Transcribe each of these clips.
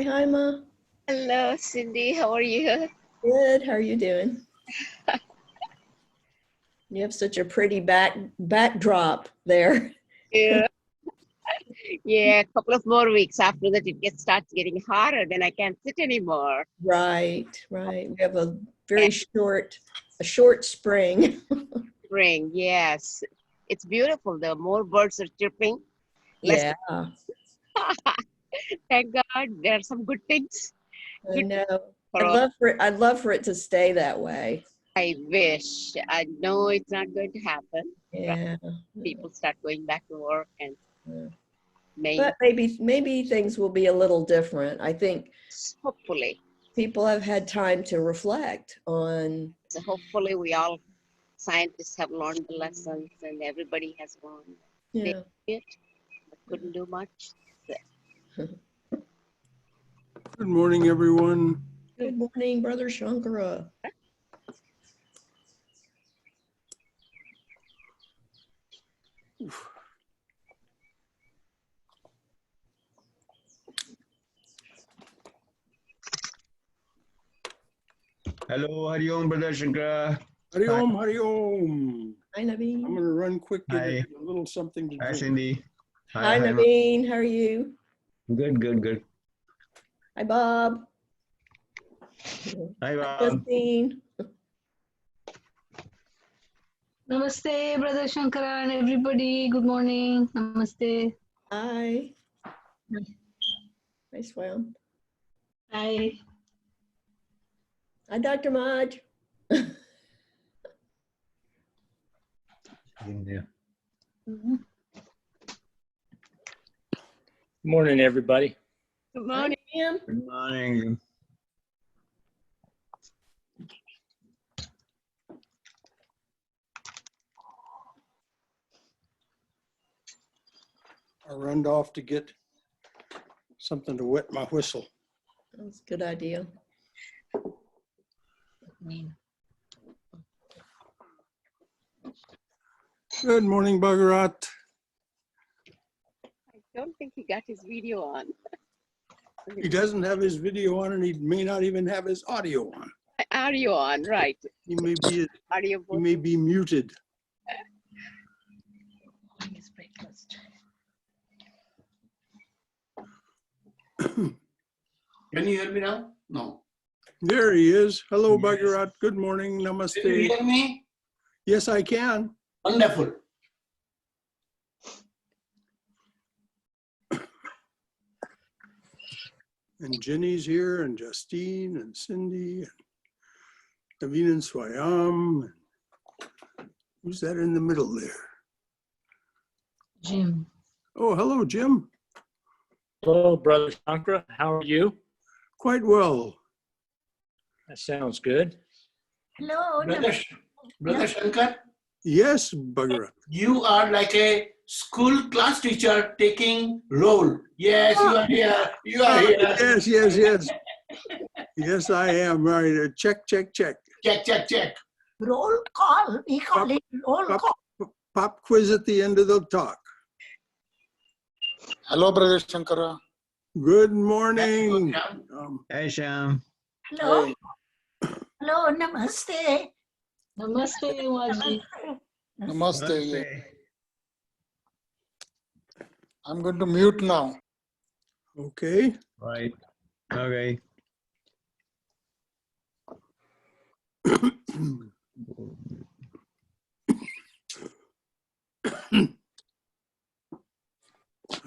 Hi, Ma. Hello, Cindy. How are you? Good. How are you doing? You have such a pretty backdrop there. Yeah. Yeah, a couple of more weeks after that, it starts getting hotter. Then I can't sit anymore. Right. We have a very short spring. Spring, yes. It's beautiful. The more birds are chirping. Yeah, Thank God. There are some good things. I know. For I'd all. love for it to stay that way. I wish. I know it's not going to happen. Yeah. People start going back to work and But maybe things will be a little different. I think hopefully. people have had time to reflect on. So hopefully we all scientists have learned the lessons and everybody has gone. Yeah. It, but couldn't do much. Good morning, everyone. Good morning, Brother Shankara. Hello, Hari Om, Brother Shankara. Hari Om, Hari Om. Hi, Naveen. I'm going to run quick, get Hi. a little something to Hi, drink. Cindy. Hi, Ma. Naveen. How are you? Good. Hi, Bob. Hi, Bob. Justine. Namaste, Brother Shankara and everybody. Good morning. Namaste. Hi. Hi, Swam. Hi. Hi, Dr. Maj. Yeah. Mhm. Good morning, everybody. Good Hi, morning. Ma'am. Good morning. I run off to get something to wet my whistle. That's a good idea. Good morning, Bhagavad. I don't think he got his video on. He doesn't have his video on, and he may not even have his audio on. Audio on, right. He may be muted. Can you hear me now? No. There he is. Hello, Yes. Bhagavad. Good morning. Can you Namaste. hear me? Yes, I can. Wonderful. And Jenny's here, and Justine, and Cindy, and Naveen and Swayam. Who's that in the middle there? Jim. Oh, hello, Jim. Hello, Brother Shankara. How are you? Quite well. That sounds good. Hello. Brother Shankar, Yes, Bhagavad. you are like a school class teacher taking roll. Yes, you are here. You are here. Yes. Yes, I am. Right. Check. Check. Roll call. We call it roll call. Pop quiz at the end of the talk. Hello, Brother Shankara. Good morning. Hi, Sham. Hello. Hey. Hello. Namaste. Namaste, Waji. Namaste. I'm going to mute now. Okay. Right. Okay.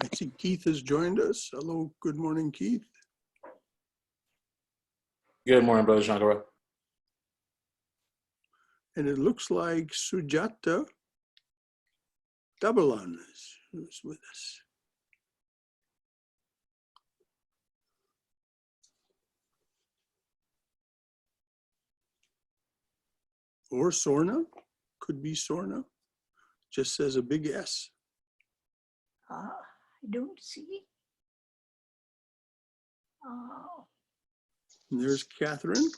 I see Keith has joined us. Hello. Good morning, Keith. Good morning, Brother Shankara. And it looks like Sujata Dabalan is with us. Or Sorna. Could be Sorna. Just says a big S. I don't see. Oh. And there's Catherine.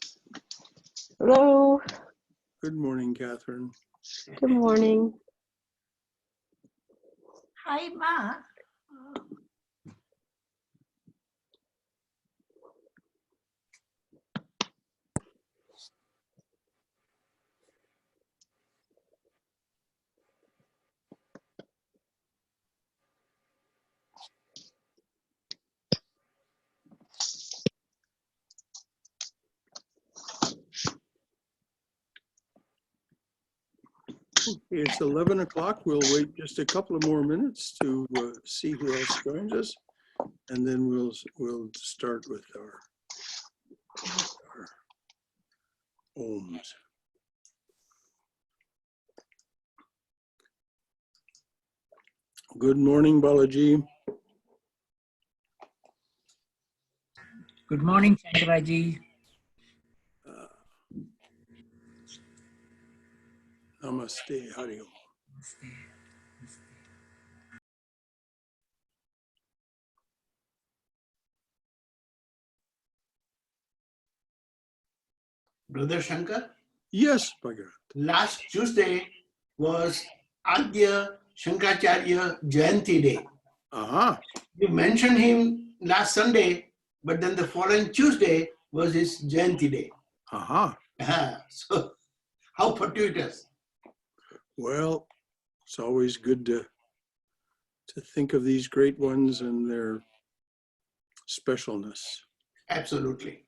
Hello. Good morning, Catherine. Good morning. Hi, Ma. It's 11 o'clock. We'll wait just a couple of more minutes to see who else joins us, and then we'll start with our ohms. Good morning, Balaji. Good morning, Shankaraji. Namaste, Hari Om. Brother Shankar, Yes, Bhagavad. last Tuesday was Adya Shankaracharya Jayanti Day. Aha. You mentioned him last Sunday, but then the following Tuesday was his Jayanti Day. Aha. So, how fortuitous. Well, it's always good to think of these great ones and their specialness. Absolutely.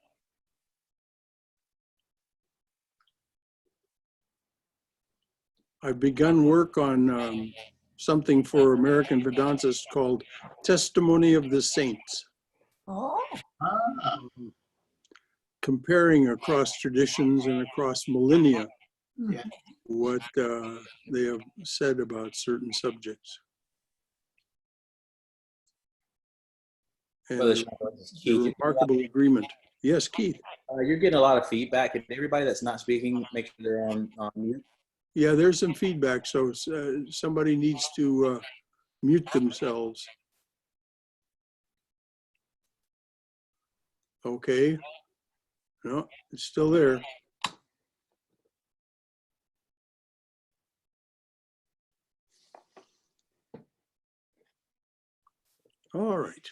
I've begun work on something for American Vedantists called Testimony of the Saints. Oh, Comparing across traditions and across millennia Yeah. what they have said about certain subjects. And Brother the Shankar, this is Keith. remarkable agreement. Yes, Keith. You're getting a lot of feedback. Can everybody that's not speaking make sure they're on mute? Yeah, there's some feedback, so somebody needs to mute themselves. Okay. No, it's still there. All right.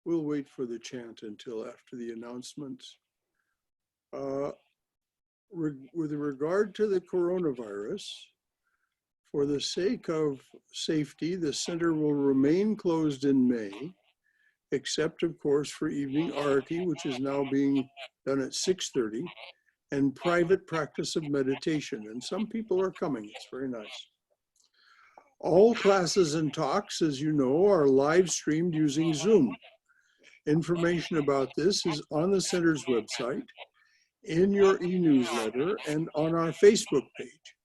We'll wait for the chant until after the announcements. With regard to the coronavirus, for the sake of safety, the center will remain closed in May, except of course for evening arati, which is now being done at 6:30, and private practice of meditation. And some people are coming, it's very nice. All classes and talks, as you know, are live streamed using Zoom. Information about this is on the center's website, in your e-newsletter, and on our Facebook page.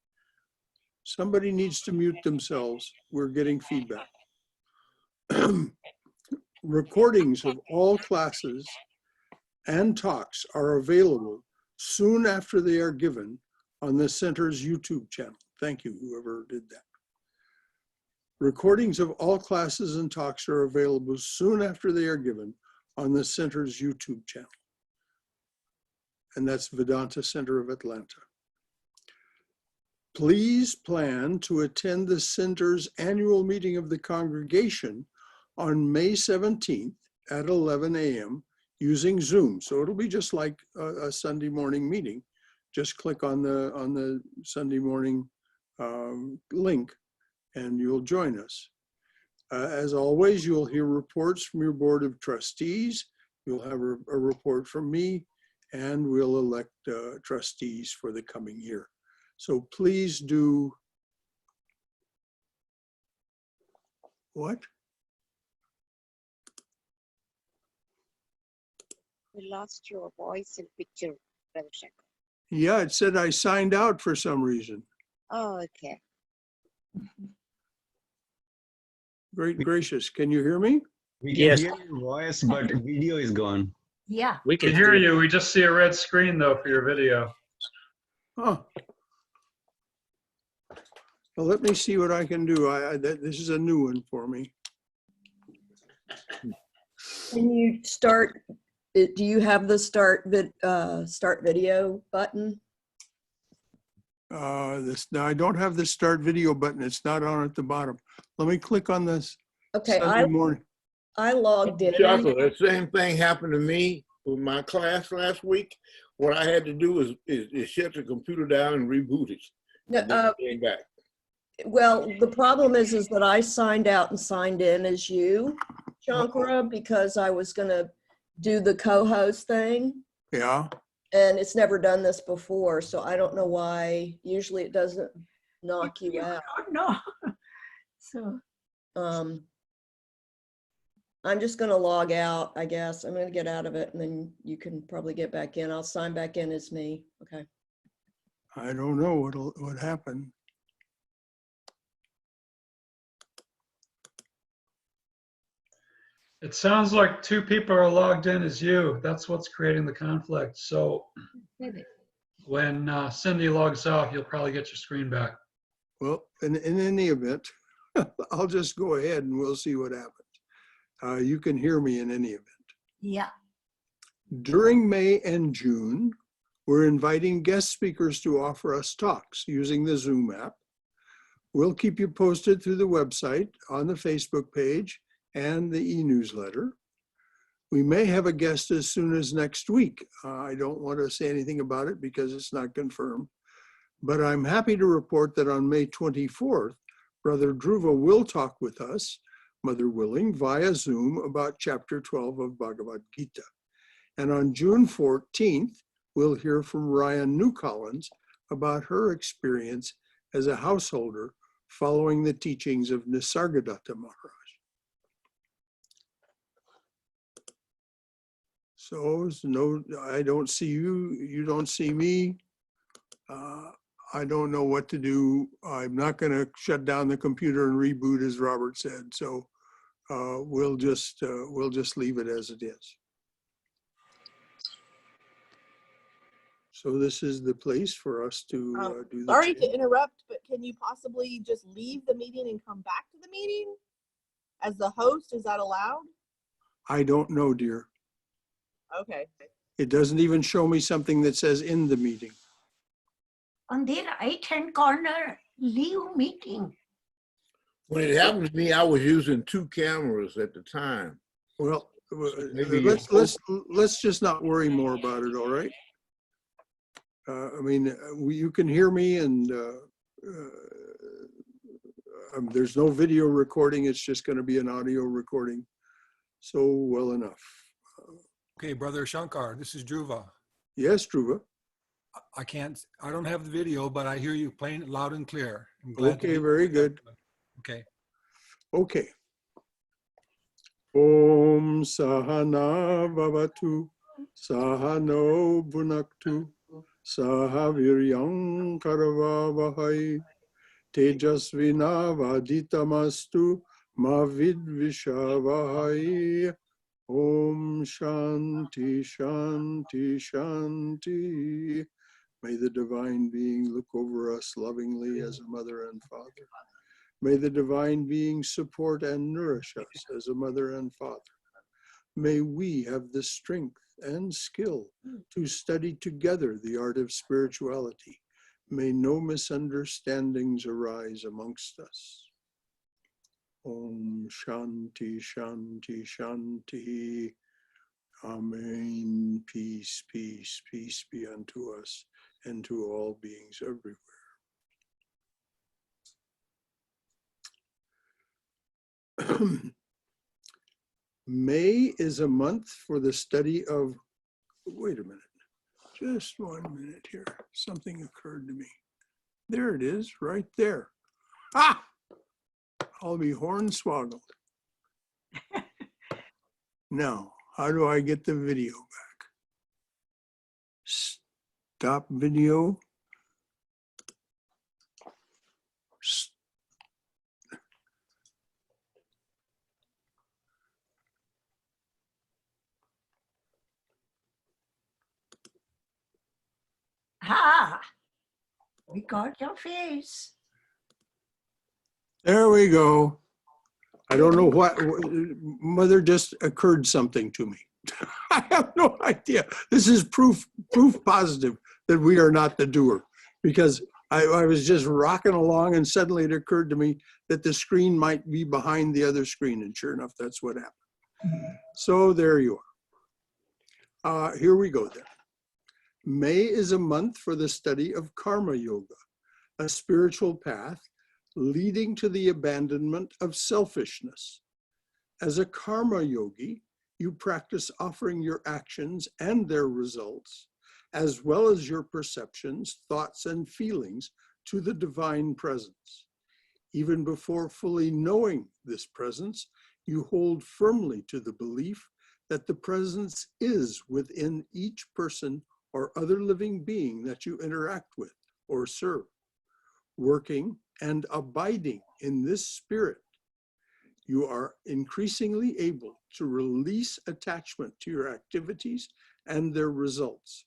Somebody needs to mute themselves. We're getting feedback. Recordings of all classes and talks are available soon after they are given on the center's YouTube channel. Thank you, whoever did that. Recordings of all classes and talks are available soon after they are given on the center's YouTube channel. And that's Vedanta Center of Atlanta. Please plan to attend the center's annual meeting of the congregation on May 17th at 11 a.m. using Zoom. So it'll be just like a Sunday morning meeting. Just click on the Sunday morning link and you'll join us. As always, you'll hear reports from your board of trustees. You'll have a report from me, and we'll elect trustees for the coming year. So please do what? We lost your voice and picture, Brother Shankar. Yeah, it said I signed out for some reason. Oh, okay. Great gracious, can you hear me? We can Yes. hear your voice, but video is gone. yeah. We can hear you. We just see a red screen though for your video. Oh. Well, let me see what I can do. This is a new one for me. Can you start, do you have the start video button? Now I don't have the start video button. It's not on at the bottom. Let me click on this. Okay, Sunday morning. I logged in. Chocolate, that same thing happened to me with my class last week. What I had to do is shut the computer down and reboot it. No, And then it came back. well, the problem is that I signed out and signed in as you, Shankara, because I was gonna do the co-host thing. Yeah. And it's never done this before, so I don't know why. Usually it doesn't knock you out. No. So. I'm just gonna log out, I guess. I'm gonna get out of it and then you can probably get back in. I'll sign back in as me. Okay. I don't know what happened. It sounds like two people are logged in as you. That's what's creating the conflict. So when Cindy logs out, you'll probably get your screen back. Well, in any event, I'll just go ahead and we'll see what happens. You can hear me in any event. Yeah. During May and June, we're inviting guest speakers to offer us talks using the Zoom app. We'll keep you posted through the website, on the Facebook page, and the e-newsletter. We may have a guest as soon as next week. I don't want to say anything about it because it's not confirmed, but I'm happy to report that on May 24th, Brother Dhruva will talk with us, Mother willing, via Zoom about chapter 12 of Bhagavad Gita. And on June 14th, we'll hear from Ryan New Collins about her experience as a householder following the teachings of Nisargadatta Maharaj. So no, I don't see you, you don't see me. I don't know what to do. I'm not going to shut down the computer and reboot as Robert said. So we'll just leave it as it is. So this is the place for us to do the sorry change. to interrupt, but can you possibly just leave the meeting and come back to the meeting? As the host, is that allowed? I don't know, dear. Okay. It doesn't even show me something that says in the meeting. On the right-hand corner, leave meeting. When it happened to me, I was using two cameras at the time. Well, maybe let's just not worry more about it, all right? I mean, you can hear me and there's no video recording. It's just going to be an audio recording. So well enough. Okay, Brother Shankar, this is Dhruva. Yes, Dhruva. I don't have the video, but I hear you playing it loud and clear. I'm glad Okay, very good. Okay. Okay. Om Sahana Bhavatu Sahano Bhunaktu Sahaviryam Karavavahai Tejasvina Vaditamastu Mavidvishavahai. Om Shanti Shanti Shanti. May the divine being look over us lovingly as a mother and father. May the divine being support and nourish us as a mother and father. May we have the strength and skill to study together the art of spirituality. May no misunderstandings arise amongst us. Om Shanti Shanti Shanti. Amen. Peace, peace, peace be unto us and to all beings everywhere. May is a month for the study of, wait a minute, just 1 minute here. Something occurred to me. There it is, right there. Ah! I'll be hornswoggled. Now, how do I get the video back? Stop video. Ah, we got your face. There we go. I don't know what, Mother, just occurred something to me. I have no idea. This is proof positive that we are not the doer, because I was just rocking along, and suddenly it occurred to me that the screen might be behind the other screen, and sure enough, that's what happened. So there you are. Here we go then. May is a month for the study of Karma Yoga, a spiritual path leading to the abandonment of selfishness. As a karma yogi, you practice offering your actions and their results, as well as your perceptions, thoughts, and feelings to the divine presence. Even before fully knowing this presence, you hold firmly to the belief that the presence is within each person or other living being that you interact with or serve. Working and abiding in this spirit, you are increasingly able to release attachment to your activities and their results.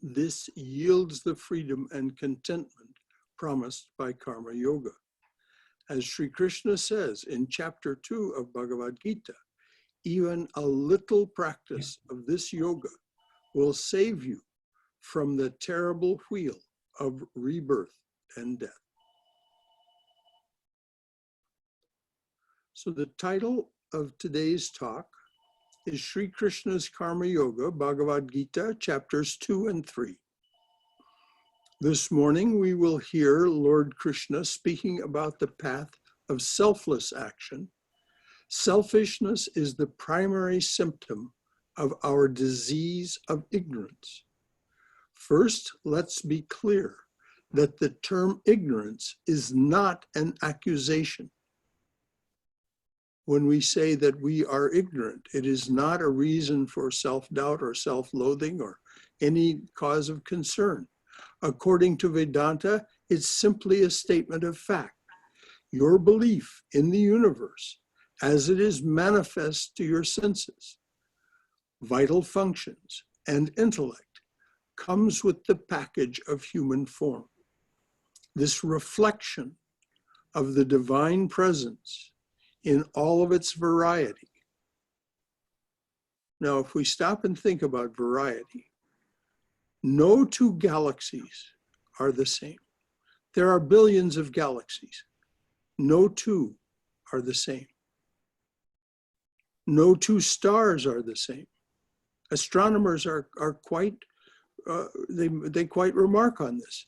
This yields the freedom and contentment promised by Karma Yoga. As Shri Krishna says in chapter 2 of Bhagavad Gita, even a little practice of this yoga will save you from the terrible wheel of rebirth and death. So the title of today's talk is Shri Krishna's Karma Yoga, Bhagavad Gita, chapters 2 and 3. This morning we will hear Lord Krishna speaking about the path of selfless action. Selfishness is the primary symptom of our disease of ignorance. First, let's be clear that the term ignorance is not an accusation. When we say that we are ignorant, it is not a reason for self-doubt or self-loathing or any cause of concern. According to Vedanta, it's simply a statement of fact. Your belief in the universe as it is manifest to your senses, vital functions, and intellect comes with the package of human form. This reflection of the divine presence in all of its variety. Now, if we stop and think about variety, no two galaxies are the same. There are billions of galaxies. No two are the same. No two stars are the same. Astronomers are quite, they quite remark on this.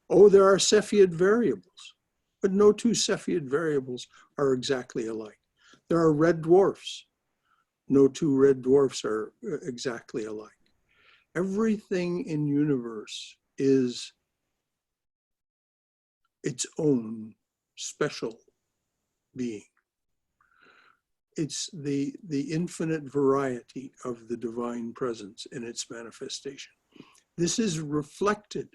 Oh, there are Cepheid variables, but no two Cepheid variables are exactly alike. There are red dwarfs. No two red dwarfs are exactly alike. Everything in universe is its own special being. It's the infinite variety of the divine presence in its manifestation. This is reflected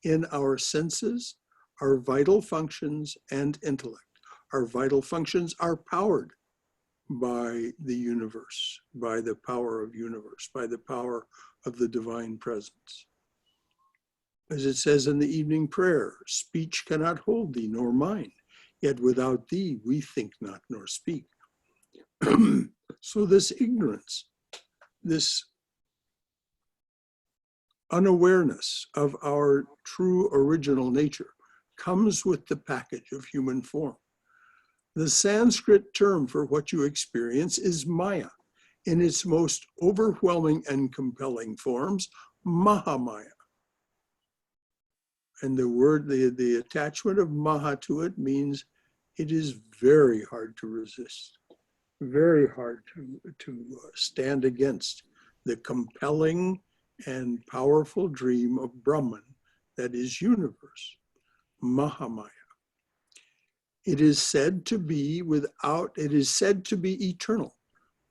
in our senses, our vital functions, and intellect. Our vital functions are powered by the universe, by the power of universe, by the power of the divine presence. As it says in the evening prayer, speech cannot hold thee nor mind, yet without thee we think not nor speak. So this ignorance, this unawareness of our true original nature comes with the package of human form. The Sanskrit term for what you experience is Maya. In its most overwhelming and compelling forms, Mahamaya. And the word, the attachment of Maha to it means it is very hard to resist, very hard to stand against the compelling and powerful dream of Brahman that is universe, Mahamaya. It is said to be eternal,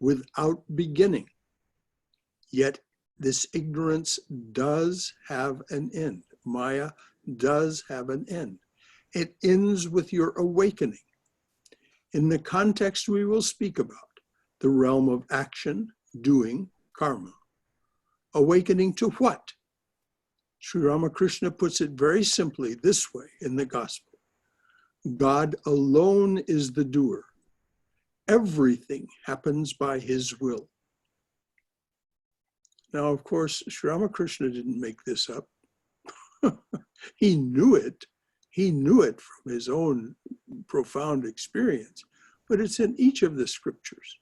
without beginning. Yet this ignorance does have an end. Maya does have an end. It ends with your awakening. In the context we will speak about, the realm of action, doing, karma. Awakening to what? Sri Ramakrishna puts it very simply this way in the gospel. God alone is the doer. Everything happens by his will. Now, of course, Sri Ramakrishna didn't make this up. He knew it. He knew it from his own profound experience, but it's in each of the scriptures.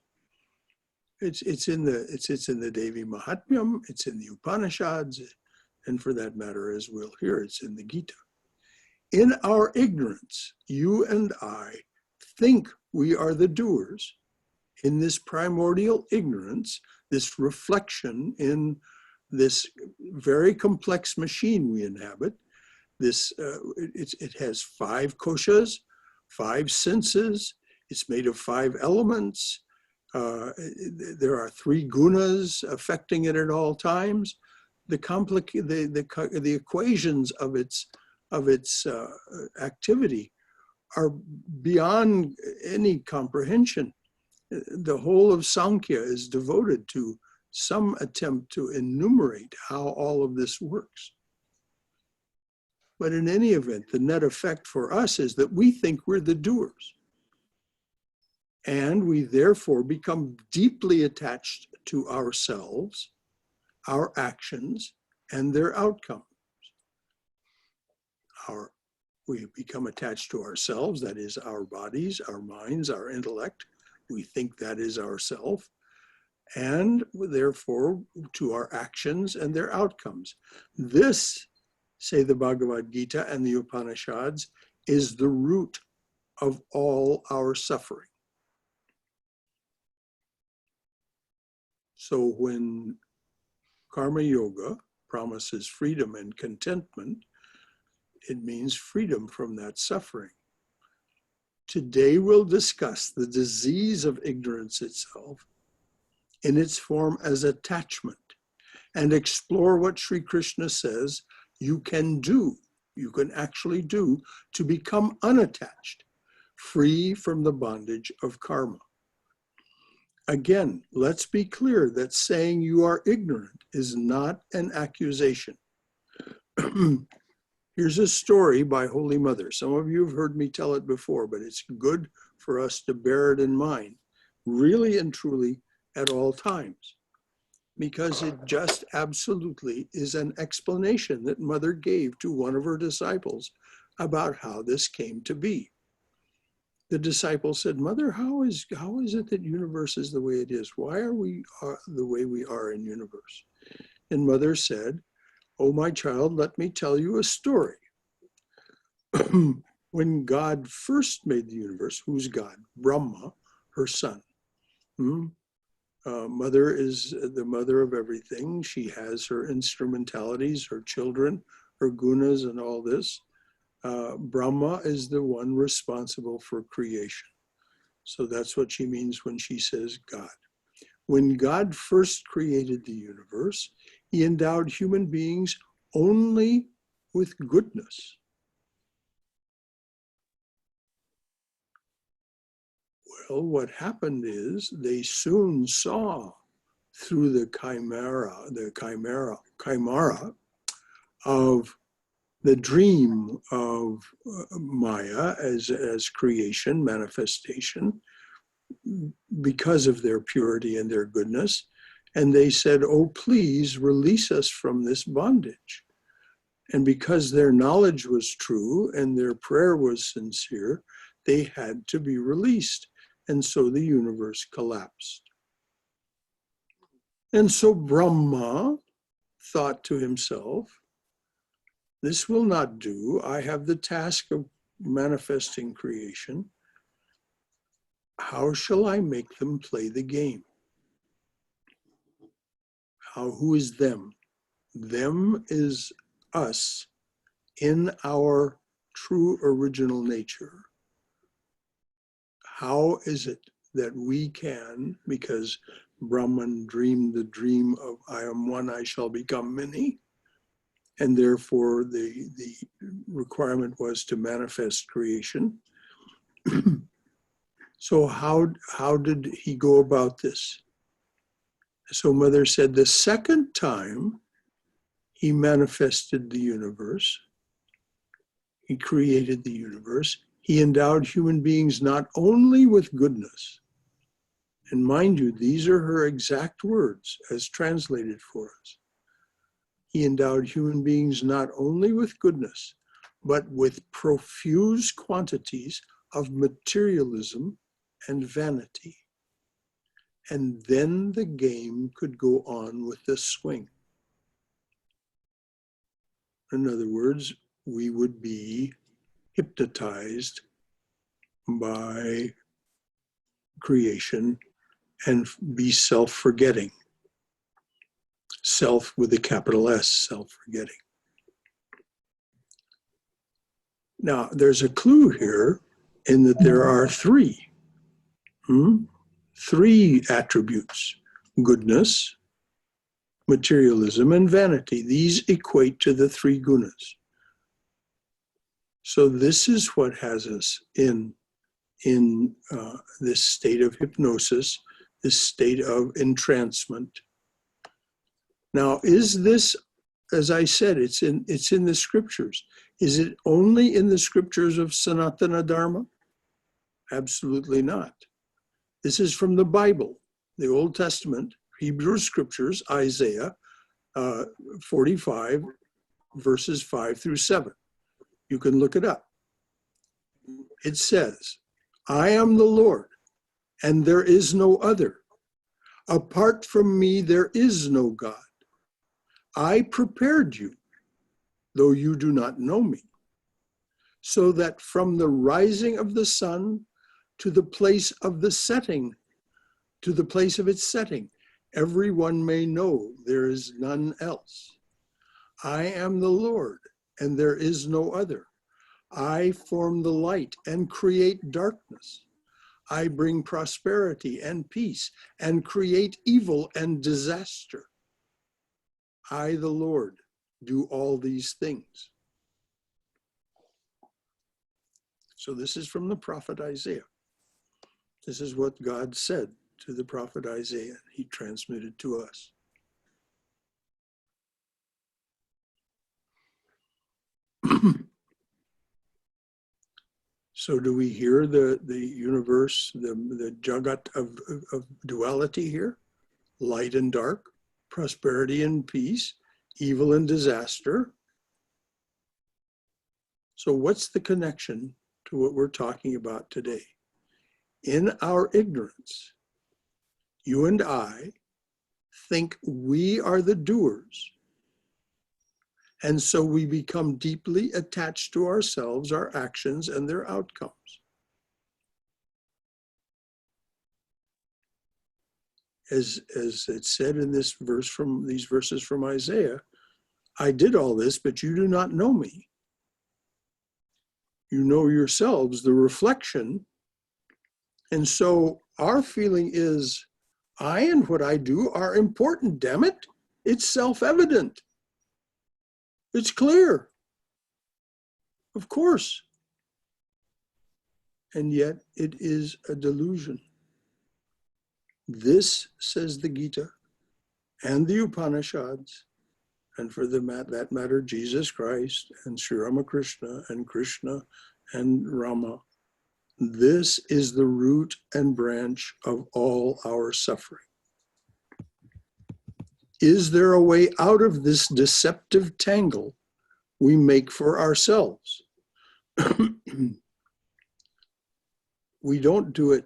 It's in the Devi Mahatmyam, it's in the Upanishads, and for that matter, as we'll hear, it's in the Gita. In our ignorance, you and I think we are the doers. In this primordial ignorance, this reflection in this very complex machine we inhabit, it has 5 koshas, 5 senses, it's made of 5 elements, there are 3 gunas affecting it at all times. The equations of its activity are beyond any comprehension. The whole of Sankhya is devoted to some attempt to enumerate how all of this works. But in any event, the net effect for us is that we think we're the doers. And we therefore become deeply attached to ourselves, our actions, and their outcomes. We become attached to ourselves, that is our bodies, our minds, our intellect. We think that is ourself. And therefore to our actions and their outcomes. This, say the Bhagavad Gita and the Upanishads, is the root of all our suffering. So when Karma Yoga promises freedom and contentment, it means freedom from that suffering. Today we'll discuss the disease of ignorance itself in its form as attachment and explore what Shri Krishna says you can actually do to become unattached, free from the bondage of karma. Again, let's be clear that saying you are ignorant is not an accusation. Here's a story by Holy Mother. Some of you have heard me tell it before, but it's good for us to bear it in mind, really and truly at all times, because it just absolutely is an explanation that Mother gave to one of her disciples about how this came to be. The disciple said, Mother, how is it that universe is the way it is? Why are we the way we are in universe? And Mother said, oh, my child, let me tell you a story. When God first made the universe, who's God? Brahma, her son. Mother is the mother of everything. She has her instrumentalities, her children, her gunas, and all this. Brahma is the one responsible for creation. So that's what she means when she says God. When God first created the universe, he endowed human beings only with goodness. Well, what happened is they soon saw through the chimera of the dream of Maya as creation, manifestation, because of their purity and their goodness. And they said, oh, please release us from this bondage. And because their knowledge was true and their prayer was sincere, they had to be released. And so the universe collapsed. And so Brahma thought to himself, this will not do. I have the task of manifesting creation. How shall I make them play the game? Who is them? Them is us in our true original nature. How is it that we can, because Brahman dreamed the dream of I am one, I shall become many, and therefore the requirement was to manifest creation. So how did he go about this? So Mother said the second time he manifested the universe, he created the universe, he endowed human beings not only with goodness, and mind you, these are her exact words as translated for us. He endowed human beings not only with goodness, but with profuse quantities of materialism and vanity. And then the game could go on with the swing. In other words, we would be hypnotized by creation and be self-forgetting. Self with a capital S, self-forgetting. Now, there's a clue here in that there are three attributes: goodness, materialism, and vanity. These equate to the three gunas. So this is what has us in this state of hypnosis, this state of entrancement. Now, is this, as I said, it's in the scriptures. Is it only in the scriptures of Sanatana Dharma? Absolutely not. This is from the Bible, the Old Testament, Hebrew scriptures, Isaiah 45, verses 5 through 7. You can look it up. It says, I am the Lord, and there is no other. Apart from me, there is no God. I prepared you, though you do not know me, so that from the rising of the sun to the place of the setting, to the place of its setting, everyone may know there is none else. I am the Lord, and there is no other. I form the light and create darkness. I bring prosperity and peace and create evil and disaster. I, the Lord, do all these things. So this is from the prophet Isaiah. This is what God said to the prophet Isaiah. He transmitted to us. So do we hear the universe, the jagat of duality here? Light and dark, prosperity and peace, evil and disaster. So what's the connection to what we're talking about today? In our ignorance, you and I think we are the doers. And so we become deeply attached to ourselves, our actions, and their outcomes. As it said in this verse from these verses from Isaiah, I did all this, but you do not know me. You know yourselves, the reflection. And so our feeling is, I and what I do are important, damn it. It's self-evident. It's clear. Of course. And yet it is a delusion. This, says the Gita and the Upanishads, and for that matter, Jesus Christ and Sri Ramakrishna and Krishna and Rama, this is the root and branch of all our suffering. Is there a way out of this deceptive tangle we make for ourselves? We don't do it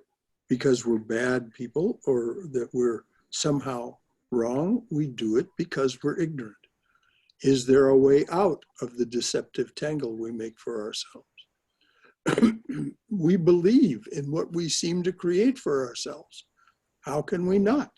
because we're bad people or that we're somehow wrong. We do it because we're ignorant. Is there a way out of the deceptive tangle we make for ourselves? We believe in what we seem to create for ourselves. How can we not?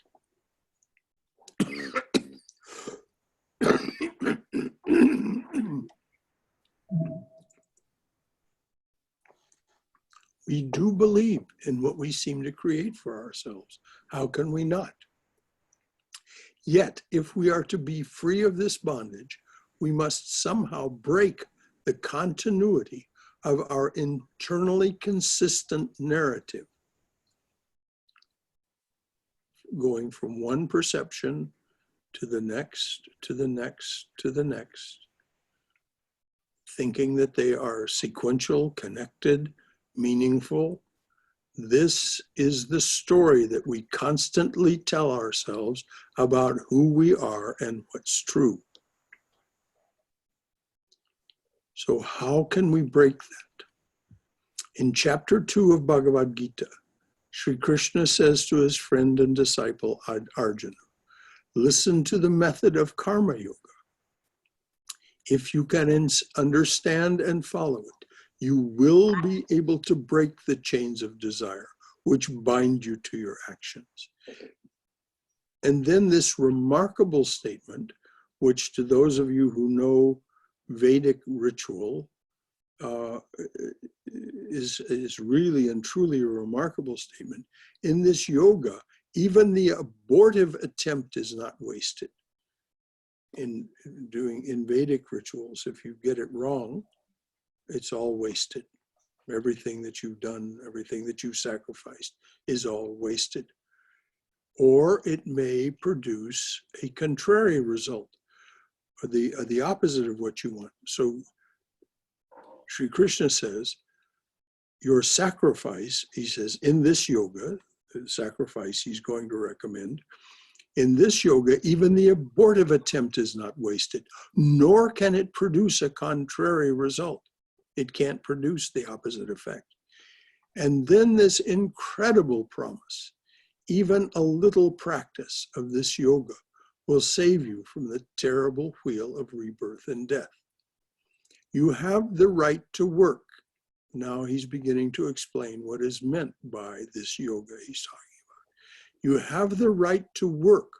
We do believe in what we seem to create for ourselves. How can we not? Yet, if we are to be free of this bondage, we must somehow break the continuity of our internally consistent narrative, going from one perception to the next, to the next, to the next, thinking that they are sequential, connected, meaningful. This is the story that we constantly tell ourselves about who we are and what's true. So how can we break that? In chapter 2 of Bhagavad Gita, Shri Krishna says to his friend and disciple Arjuna, listen to the method of karma yoga. If you can understand and follow it, you will be able to break the chains of desire which bind you to your actions. And then this remarkable statement, which to those of you who know Vedic ritual, is really and truly a remarkable statement. In this yoga, even the abortive attempt is not wasted. In Vedic rituals, if you get it wrong, it's all wasted. Everything that you've done, everything that you've sacrificed is all wasted. Or it may produce a contrary result, or the opposite of what you want. So Shri Krishna says, your sacrifice, he says, in this yoga, the sacrifice he's going to recommend, in this yoga, even the abortive attempt is not wasted, nor can it produce a contrary result. It can't produce the opposite effect. And then this incredible promise, even a little practice of this yoga will save you from the terrible wheel of rebirth and death. You have the right to work. Now he's beginning to explain what is meant by this yoga he's talking about. You have the right to work,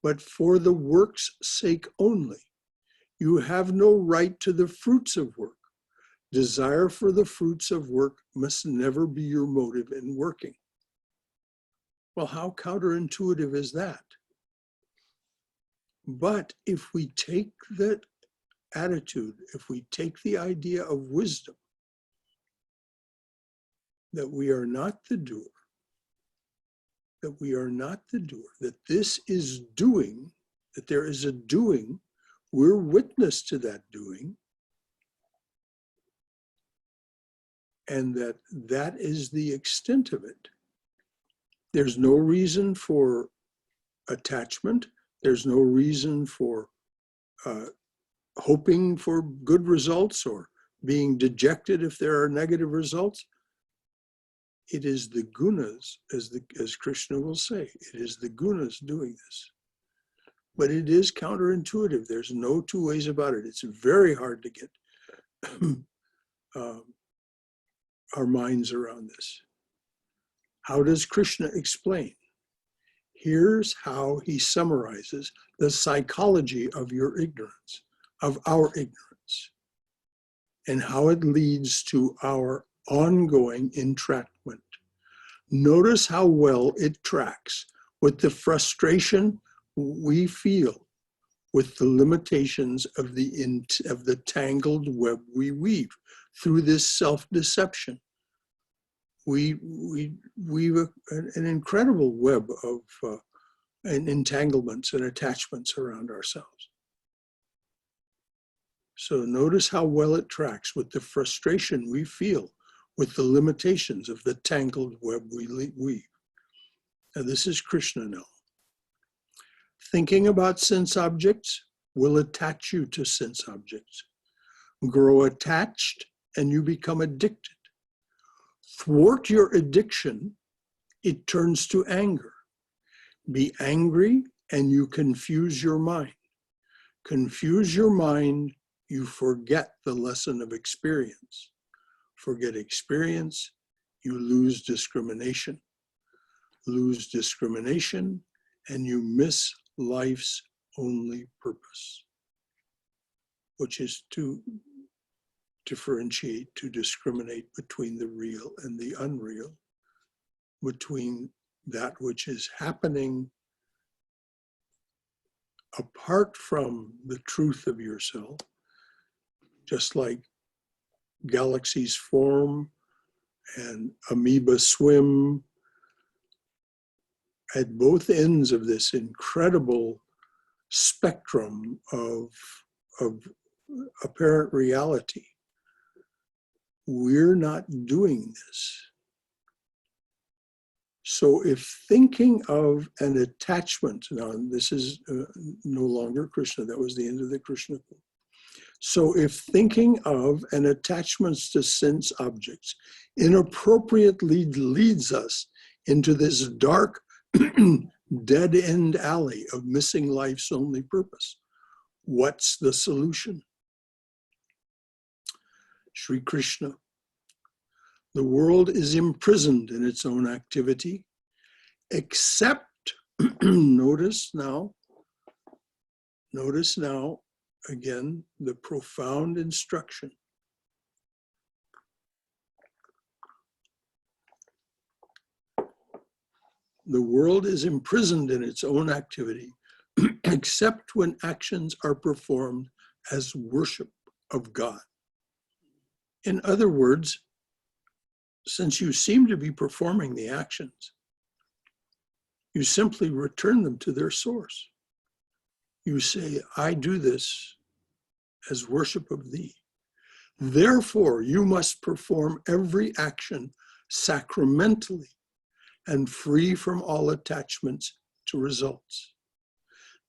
but for the work's sake only. You have no right to the fruits of work. Desire for the fruits of work must never be your motive in working. Well, how counterintuitive is that? But if we take that attitude, if we take the idea of wisdom, that we are not the doer, that this is doing, that there is a doing, we're witness to that doing, and that is the extent of it. There's no reason for attachment. There's no reason for hoping for good results or being dejected if there are negative results. It is the gunas, as Krishna will say, it is the gunas doing this. But it is counterintuitive. There's no two ways about it. It's very hard to get our minds around this. How does Krishna explain? Here's how he summarizes the psychology of your ignorance, of our ignorance, and how it leads to our ongoing entrapment. Notice how well it tracks with the frustration we feel with the limitations of the tangled web we weave through this self-deception. We weave an incredible web of entanglements and attachments around ourselves. So notice how well it tracks with the frustration we feel with the limitations of the tangled web we weave. Now this is Krishna now. Thinking about sense objects will attach you to sense objects. Grow attached and you become addicted. Thwart your addiction, it turns to anger. Be angry and you confuse your mind. Confuse your mind, you forget the lesson of experience. Forget experience, you lose discrimination. Lose discrimination and you miss life's only purpose, which is to differentiate, to discriminate between the real and the unreal, between that which is happening apart from the truth of yourself, just like galaxies form and amoeba swim. At both ends of this incredible spectrum of apparent reality, we're not doing this. So if thinking of an attachment, now this is no longer Krishna, that was the end of the Krishna quote. So if thinking of and attachments to sense objects inappropriately leads us into this dark, dead-end alley of missing life's only purpose, what's the solution? Shri Krishna. The world is imprisoned in its own activity, except, notice now, again, the profound instruction. The world is imprisoned in its own activity, except when actions are performed as worship of God. In other words, since you seem to be performing the actions, you simply return them to their source. You say, I do this as worship of thee. Therefore, you must perform every action sacramentally and free from all attachments to results.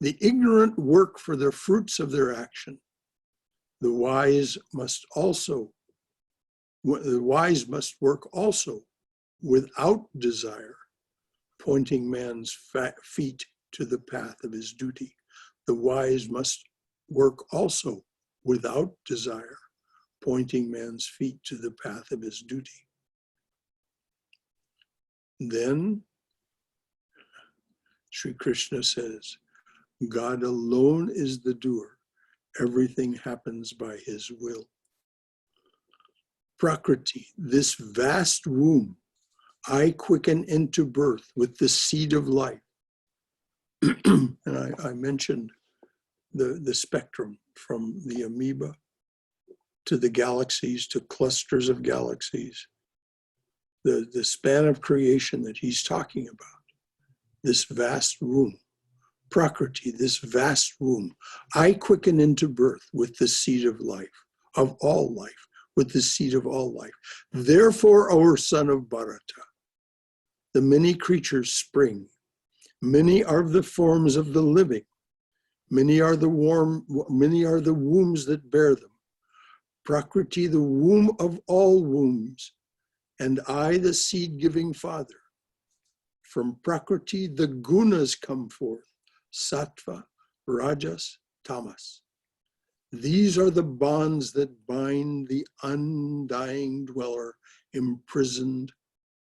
The ignorant work for the fruits of their action. The wise must work also without desire, pointing man's feet to the path of his duty. The wise must work also without desire, pointing man's feet to the path of his duty. Then, Sri Krishna says, God alone is the doer. Everything happens by his will. Prakriti, this vast womb, I quicken into birth with the seed of life. And I mentioned the spectrum from the amoeba to the galaxies, to clusters of galaxies, the span of creation that he's talking about, this vast womb. Prakriti, this vast womb, I quicken into birth with the seed of life, of all life, with the seed of all life. Therefore, O son of Bharata, the many creatures spring. Many are the forms of the living. Many are the wombs that bear them. Prakriti, the womb of all wombs, and I, the seed-giving father. From Prakriti, the gunas come forth, sattva, rajas, tamas. These are the bonds that bind the undying dweller imprisoned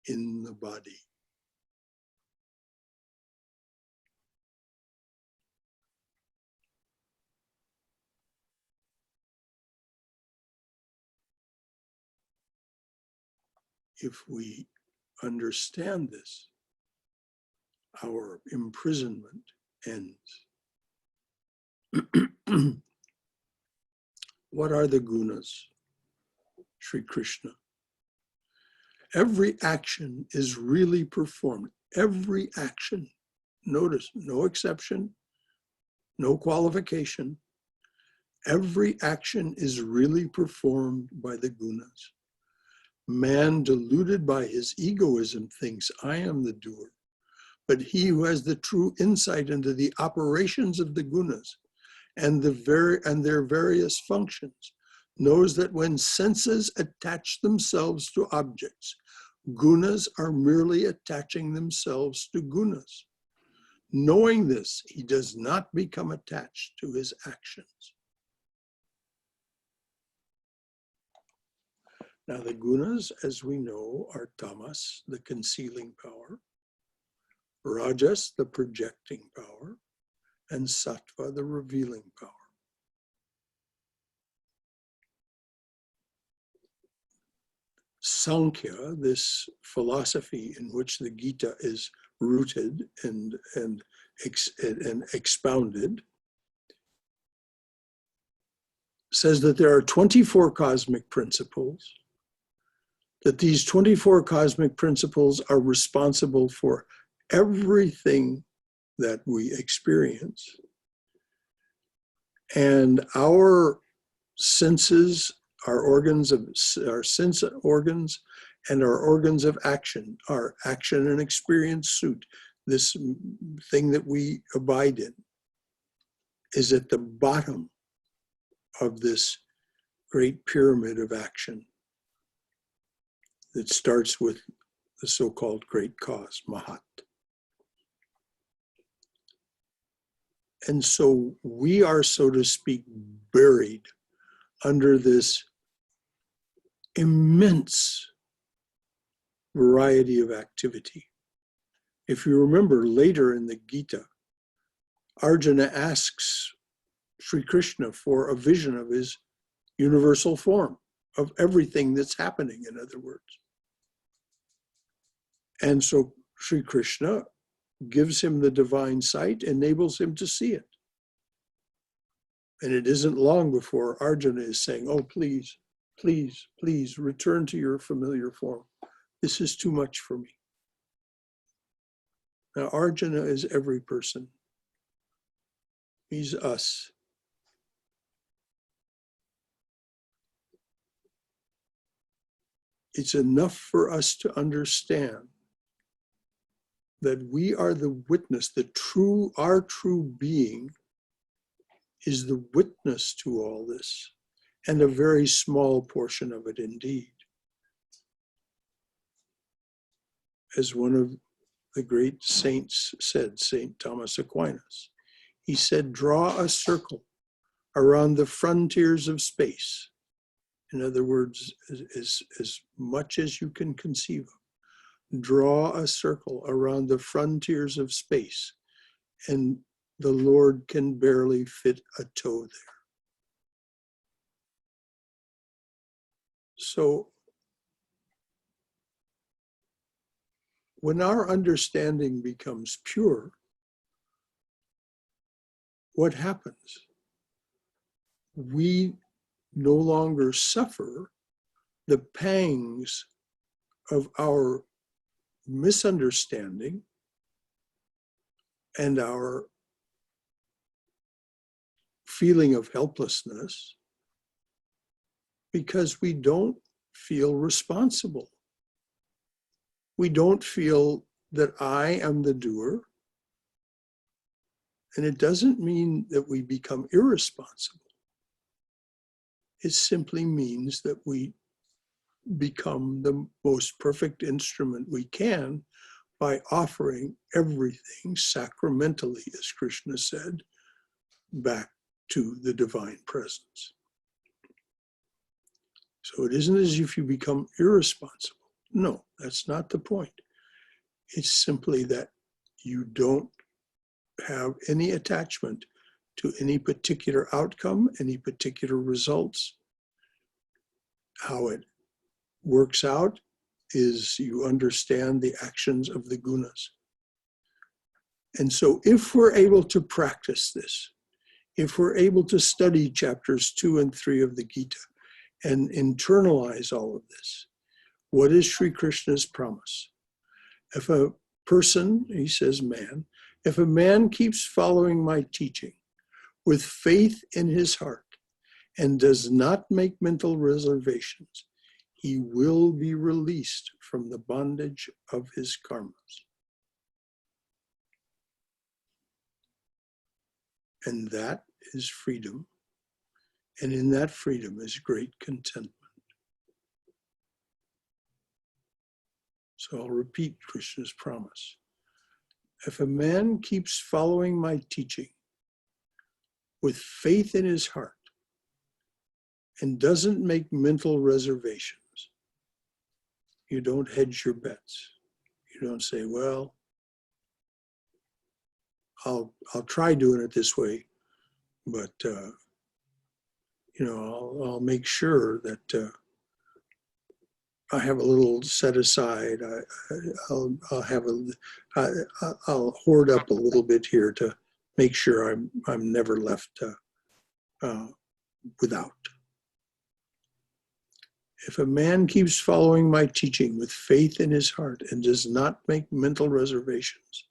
in the body. If we understand this, our imprisonment ends. What are the gunas? Sri Krishna. Every action is really performed. Every action. Notice, no exception, no qualification. Every action is really performed by the gunas. Man deluded by his egoism thinks, I am the doer. But he who has the true insight into the operations of the gunas and their various functions knows that when senses attach themselves to objects, gunas are merely attaching themselves to gunas. Knowing this, he does not become attached to his actions. Now the gunas, as we know, are tamas, the concealing power, rajas, the projecting power, and sattva, the revealing power. Sankhya, this philosophy in which the Gita is rooted and expounded, says that there are 24 cosmic principles, that these 24 cosmic principles are responsible for everything that we experience. And our senses, our sense organs, and our organs of action, our action and experience suit, this thing that we abide in, is at the bottom of this great pyramid of action that starts with the so-called great cause, Mahat. And so we are, so to speak, buried under this immense variety of activity. If you remember later in the Gita, Arjuna asks Sri Krishna for a vision of his universal form, of everything that's happening, in other words. And so Sri Krishna gives him the divine sight, enables him to see it. And it isn't long before Arjuna is saying, oh, please, please, please return to your familiar form. This is too much for me. Now, Arjuna is every person. He's us. It's enough for us to understand that we are the witness, our true being is the witness to all this, and a very small portion of it indeed. As one of the great saints said, Saint Thomas Aquinas, he said, draw a circle around the frontiers of space. In other words, as much as you can conceive of. Draw a circle around the frontiers of space, and the Lord can barely fit a toe there. So, when our understanding becomes pure, what happens? We no longer suffer the pangs of our misunderstanding and our feeling of helplessness, because we don't feel responsible. We don't feel that I am the doer. And it doesn't mean that we become irresponsible. It simply means that we become the most perfect instrument we can by offering everything sacramentally, as Krishna said, back to the divine presence. So it isn't as if you become irresponsible. No, that's not the point. It's simply that you don't have any attachment to any particular outcome, any particular results. How it works out is you understand the actions of the gunas. And so if we're able to practice this, if we're able to study chapters 2 and 3 of the Gita and internalize all of this, what is Sri Krishna's promise? If a person, he says man, if a man keeps following my teaching with faith in his heart and does not make mental reservations, he will be released from the bondage of his karmas. And that is freedom. And in that freedom is great contentment. So I'll repeat Krishna's promise. If a man keeps following my teaching with faith in his heart and doesn't make mental reservations, you don't hedge your bets. You don't say, well, I'll try doing it this way, but I'll make sure that I have a little set aside. I'll hoard up a little bit here to make sure I'm never left without. If a man keeps following my teaching with faith in his heart and does not make mental reservations,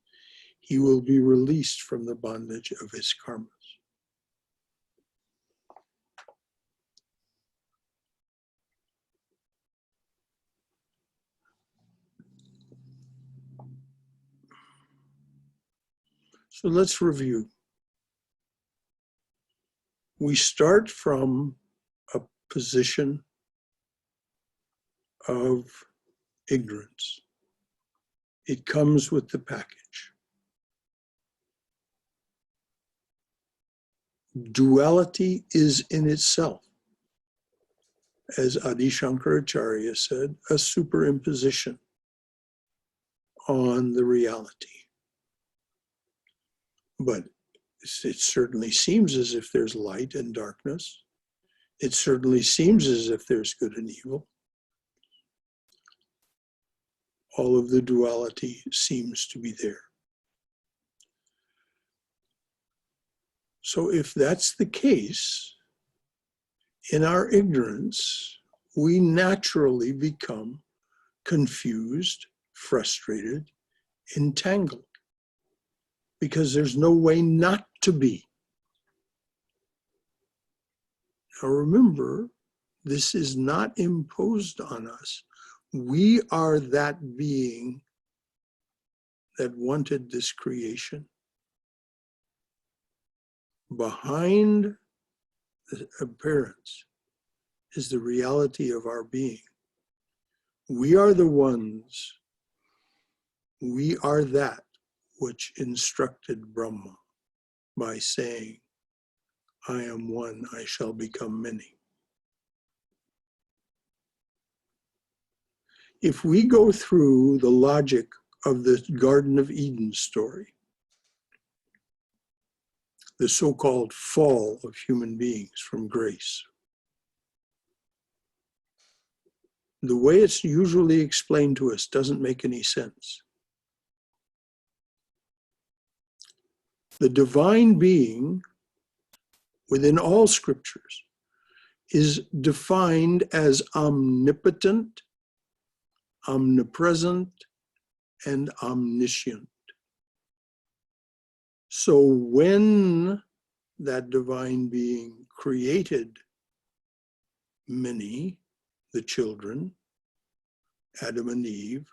he will be released from the bondage of his karmas. So let's review. we start from a position of ignorance. It comes with the package. Duality is in itself, as Adi Shankaracharya said, a superimposition on the reality. But it certainly seems as if there's light and darkness. It certainly seems as if there's good and evil. All of the duality seems to be there. So if that's the case, in our ignorance, we naturally become confused, frustrated, entangled, because there's no way not to be. Now remember, this is not imposed on us. We are that being that wanted this creation. Behind the appearance is the reality of our being. We are the ones, we are that which instructed Brahma by saying, I am one, I shall become many. If we go through the logic of the Garden of Eden story, the so-called fall of human beings from grace, the way it's usually explained to us doesn't make any sense. The divine being within all scriptures is defined as omnipotent, omnipresent, and omniscient. So when that divine being created many, the children, Adam and Eve,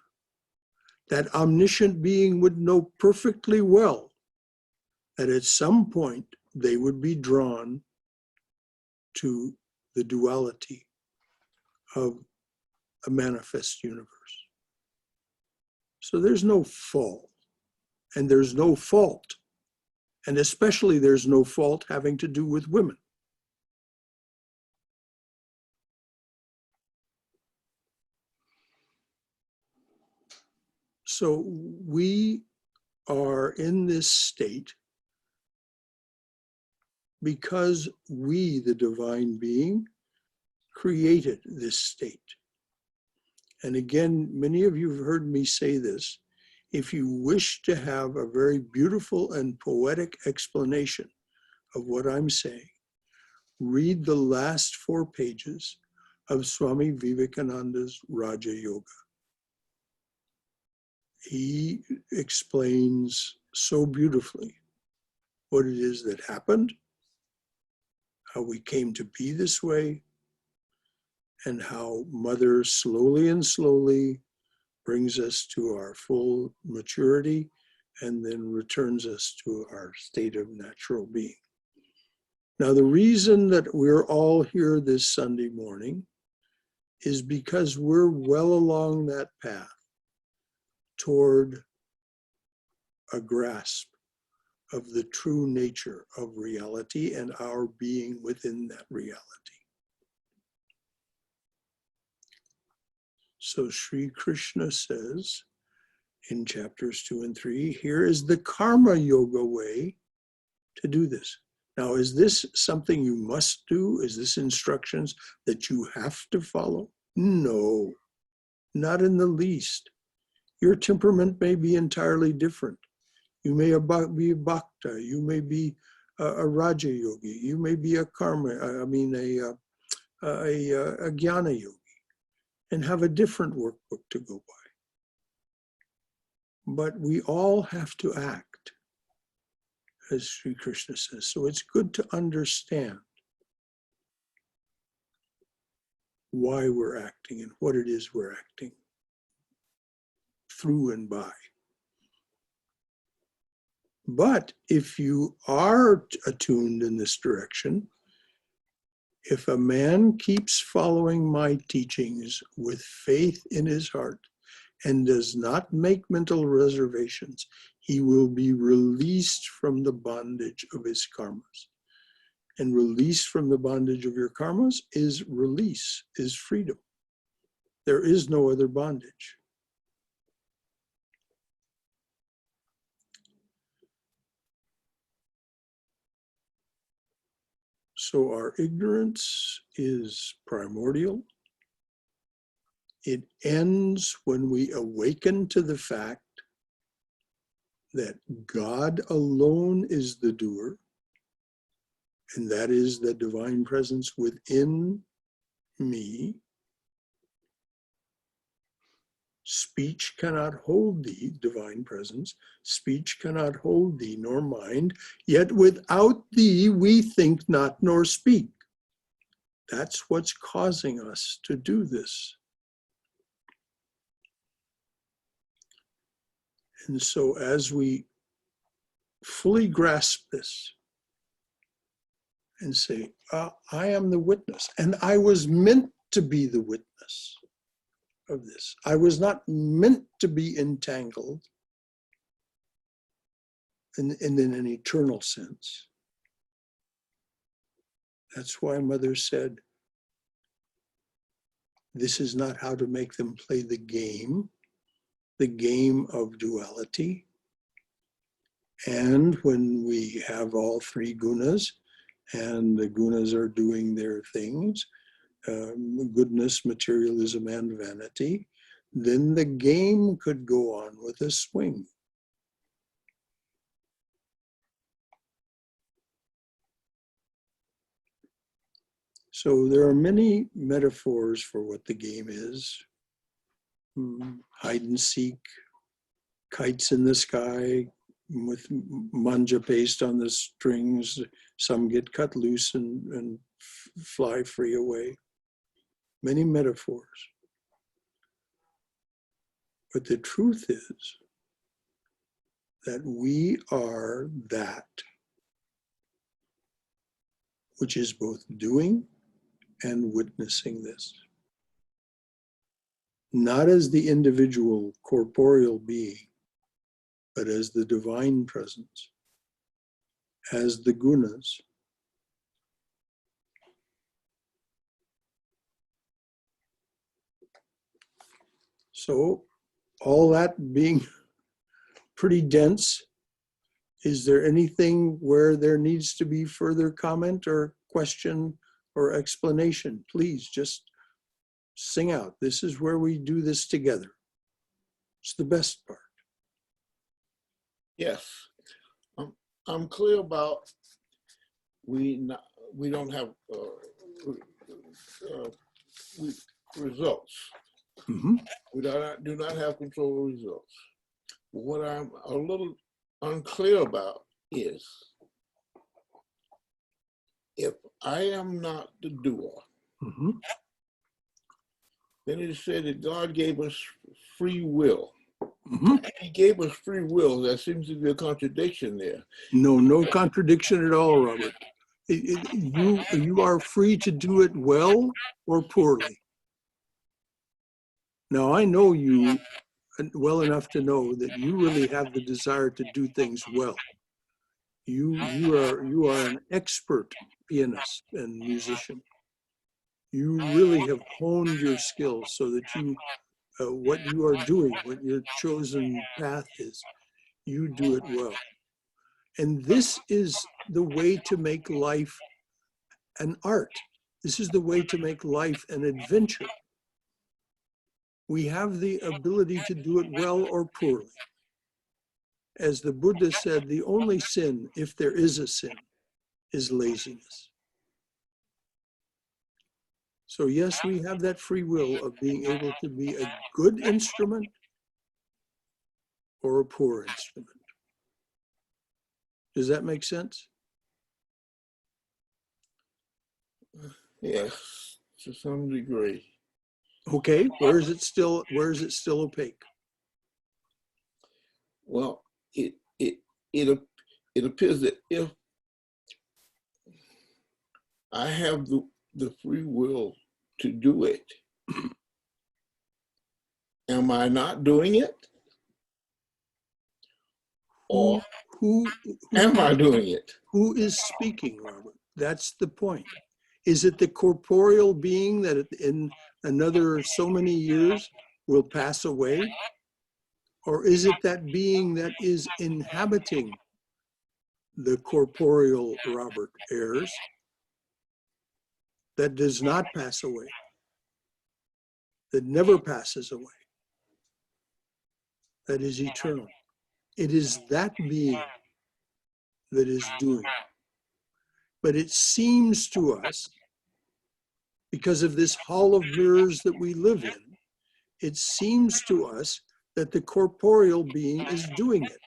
that omniscient being would know perfectly well that at some point they would be drawn to the duality of a manifest universe. So there's no fall, and there's no fault, and especially there's no fault having to do with women. So we are in this state because we, the divine being, created this state. And again, many of you have heard me say this. If you wish to have a very beautiful and poetic explanation of what I'm saying, read the last 4 pages of Swami Vivekananda's Raja Yoga. He explains so beautifully what it is that happened, how we came to be this way, and how Mother slowly and slowly brings us to our full maturity and then returns us to our state of natural being. Now, the reason that we're all here this Sunday morning is because we're well along that path toward a grasp of the true nature of reality and our being within that reality. So Shri Krishna says in chapters 2 and 3, here is the karma yoga way to do this. Now, is this something you must do? Is this instructions that you have to follow? No, not in the least. Your temperament may be entirely different. You may be a bhakta, you may be a raja yogi, you may be a karma, a jnana yogi, and have a different workbook to go by. But we all have to act, as Sri Krishna says. So it's good to understand why we're acting and what it is we're acting through and by. But if you are attuned in this direction, If a man keeps following my teachings with faith in his heart and does not make mental reservations, he will be released from the bondage of his karmas. And release from the bondage of your karmas is release, is freedom. There is no other bondage. So our ignorance is primordial. It ends when we awaken to the fact that God alone is the doer, and that is the divine presence within me. Speech cannot hold thee, divine presence. Speech cannot hold thee, nor mind. Yet without thee we think not nor speak. That's what's causing us to do this. And so as we fully grasp this and say, I am the witness, and I was meant to be the witness of this. I was not meant to be entangled in an eternal sense. That's why Mother said, this is not how to make them play the game of duality. And when we have all three gunas, and the gunas are doing their things, goodness, materialism, and vanity, then the game could go on with a swing. So there are many metaphors for what the game is. Hide and seek, kites in the sky with manja paste on the strings. Some get cut loose and fly free away. Many metaphors. But the truth is that we are that which is both doing and witnessing this. Not as the individual corporeal being, but as the divine presence, as the gunas. So, all that being pretty dense, is there anything where there needs to be further comment or question or explanation? Please just sing out. This is where we do this together. It's the best part. Yes, I'm clear about we don't have results. Mm-hmm. We do not have control of results. What I'm a little unclear about is if I am not the doer, mm-hmm. then it said that God gave us free will. Mm-hmm. He gave us free will. There seems to be a contradiction there. No contradiction at all, Robert. You are free to do it well or poorly. Now, I know you well enough to know that you really have the desire to do things well. You are an expert pianist and musician. You really have honed your skills so that you, what you are doing, what your chosen path is, you do it well. And this is the way to make life an art. This is the way to make life an adventure. We have the ability to do it well or poorly. As the Buddha said, the only sin, if there is a sin, is laziness. So yes, we have that free will of being able to be a good instrument or a poor instrument. Does that make sense? Yes, to some degree. Okay, where is it still opaque? Well, it appears that if I have the free will to do it. Am I not doing it? Or Who am I doing it? Who is speaking, Robert? That's the point. Is it the corporeal being that in another so many years will pass away? Or is it that being that is inhabiting the corporeal Robert Ayers that does not pass away, that never passes away, that is eternal? It is that being that is doing. But it seems to us, because of this hall of mirrors that we live in, it seems to us that the corporeal being is doing it.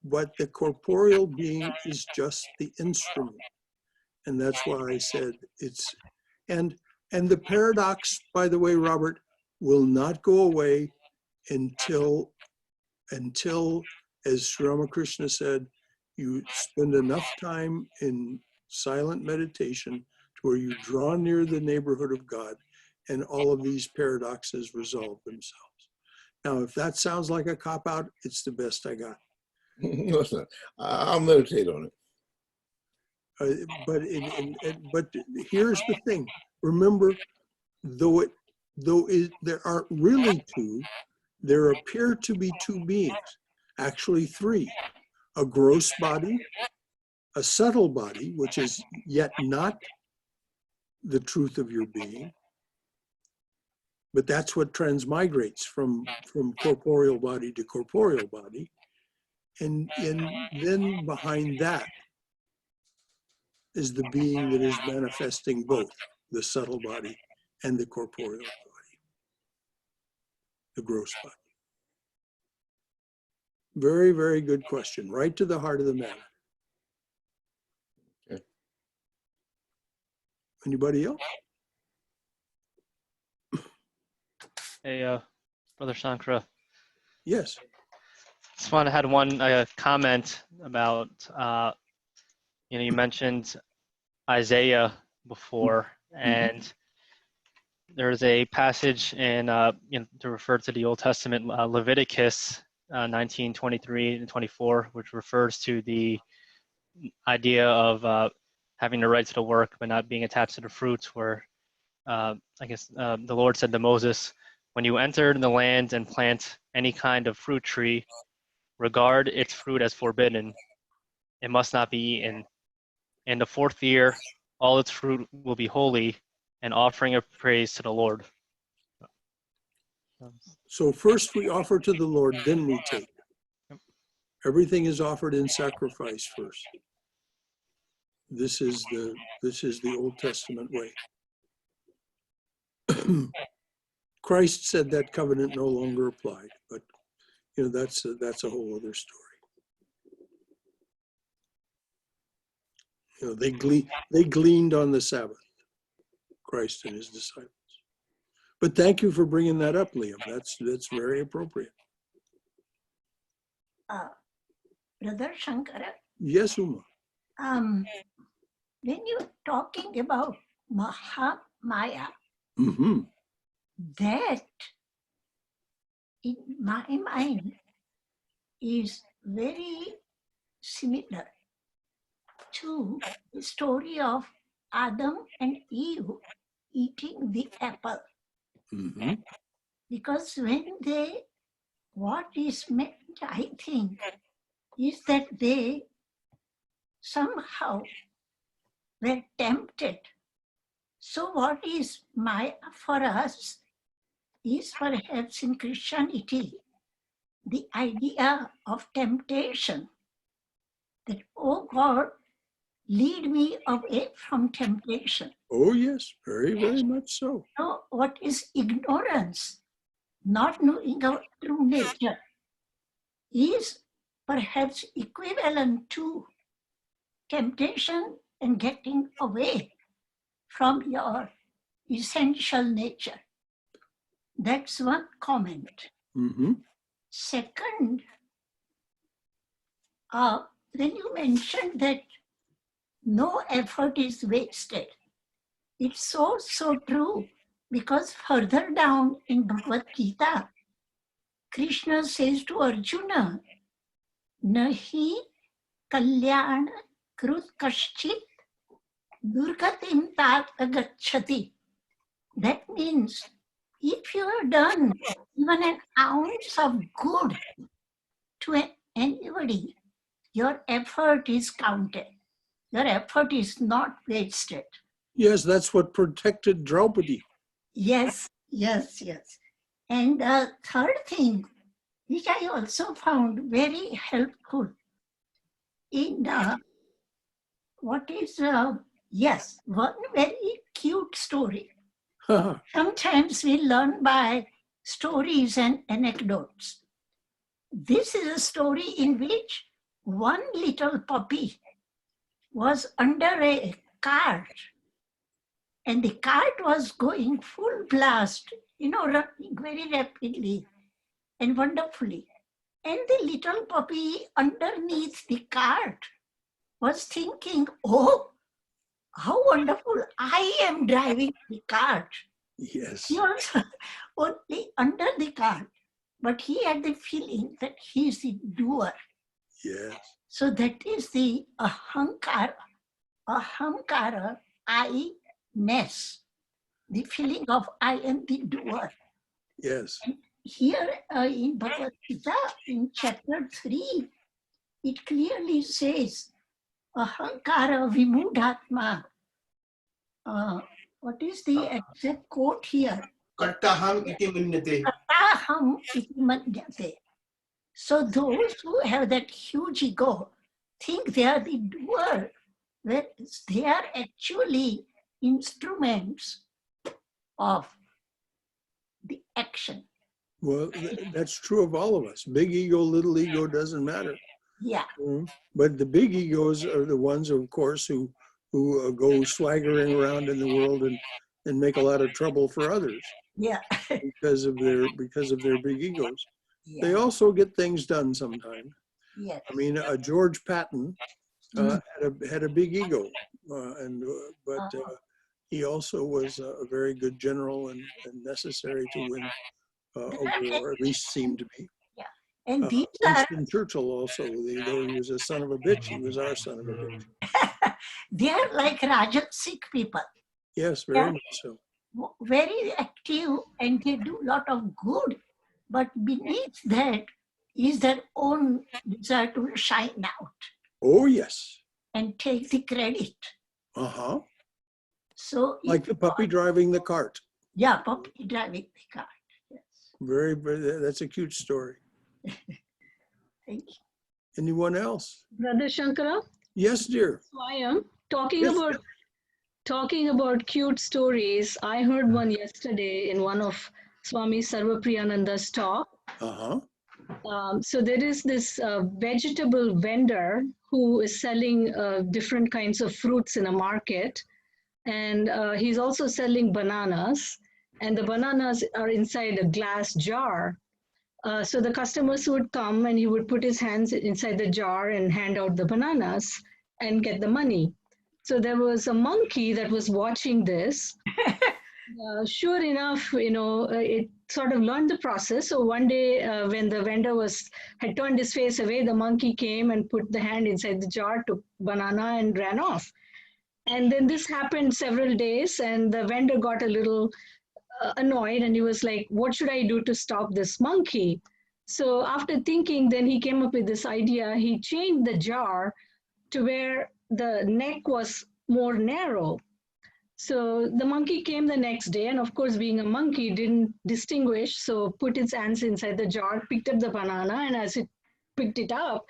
But the corporeal being is just the instrument. And that's why I said it's, and the paradox, by the way, Robert, will not go away until, as Sri Ramakrishna said, you spend enough time in silent meditation to where you draw near the neighborhood of God and all of these paradoxes resolve themselves. Now, if that sounds like a cop-out, it's the best I got. No, it's not. I'll meditate on it. But here's the thing. Remember, though there aren't really two, there appear to be two beings, actually three: a gross body, a subtle body, which is yet not the truth of your being, but that's what transmigrates from corporeal body to corporeal body. And then behind that is the being that is manifesting both the subtle body and the corporeal body, the gross body. Very, very good question. Right to the heart of the matter. Okay. Anybody else? Hey, Brother Shankara. Yes. Just wanted to add one comment about, you mentioned Isaiah before, and there's a passage in, to refer to the Old Testament, Leviticus 19:23 and 24, which refers to the idea of having the right to the work but not being attached to the fruits, where I guess the Lord said to Moses, when you enter the land and plant any kind of fruit tree, regard its fruit as forbidden. It must not be eaten. In the 4th year, all its fruit will be holy, an offering of praise to the Lord. So first we offer to the Lord, then we take. Everything is offered in sacrifice first. This is the Old Testament way. Christ said that covenant no longer applied, but that's a whole other story. They gleaned on the Sabbath, Christ and his disciples. But thank you for bringing that up, Liam. That's very appropriate. Brother Shankara. Yes, Uma. When you're talking about Mahamaya, that in my mind is very similar to the story of Adam and Eve eating the apple. Because what is meant, I think, is that they somehow were tempted. So what is Maya for us is perhaps in Christianity, the idea of temptation, that, oh God, lead me away from temptation. Oh yes, very, very much so. So what is ignorance, not knowing our true nature, is perhaps equivalent to temptation and getting away from your essential nature. That's one comment. Second, when you mentioned that no effort is wasted, It's so true, because further down in Bhagavad Gita, Krishna says to Arjuna, Nahi kalyan krut kaschit durgatim tat agachati. That means if you have done even an ounce of good to anybody, your effort is counted. Your effort is not wasted. Yes, that's what protected Draupadi. Yes. And the third thing, which I also found very helpful in one very cute story. Sometimes we learn by stories and anecdotes. This is a story in which one little puppy was under a cart, and the cart was going full blast, running very rapidly and wonderfully. And the little puppy underneath the cart was thinking, oh, how wonderful, I am driving the cart. Yes. He was only under the cart, but he had the feeling that he is the doer. Yes. So that is the ahankara, I-ness, the feeling of I am the doer. Yes. And here in Bhagavad Gita, in chapter 3, it clearly says, ahankara vimudhatma. What is the exact quote here? Kartaham iti manyate. Kartaham iti manyate. So those who have that huge ego think they are the doer, whereas they are actually instruments of the action. Well, that's true of all of us. Big ego, little ego, doesn't matter. Yeah. But the big egos are the ones, of course, who go swaggering around in the world and make a lot of trouble for others. Yeah. because of their big egos. Yeah. They also get things done sometimes. Yes. I mean, George Patton had a big ego, but he also was a very good general and necessary to win a war, at least seemed to be. Yeah. And these Winston Churchill also, though he was a son of a bitch, he was our son of a bitch. they are like Rajasic people. Yes, very much so. Very active, and they do a lot of good, but beneath that is their own desire to shine out. Oh, yes. And take the credit. Uh-huh. So like the puppy driving the cart. Yeah, puppy driving the cart. Yes. Very, that's a cute story. Thank you. Anyone else? Brother Shankara? Yes, dear. So I am talking Yes, about cute stories. I heard one yesterday in one of Swami Sarvapriyananda's talk. Uh-huh. So there is this vegetable vendor who is selling different kinds of fruits in a market. And he's also selling bananas. And the bananas are inside a glass jar. So the customers would come and he would put his hands inside the jar and hand out the bananas and get the money. So there was a monkey that was watching this. Sure enough, it sort of learned the process. So one day when the vendor had turned his face away, the monkey came and put the hand inside the jar, took banana and ran off. And then this happened several days and the vendor got a little annoyed and he was like, what should I do to stop this monkey? So after thinking, then he came up with this idea. He changed the jar to where the neck was more narrow. So the monkey came the next day, and of course, being a monkey, didn't distinguish, so put its hands inside the jar, picked up the banana, and as it picked it up,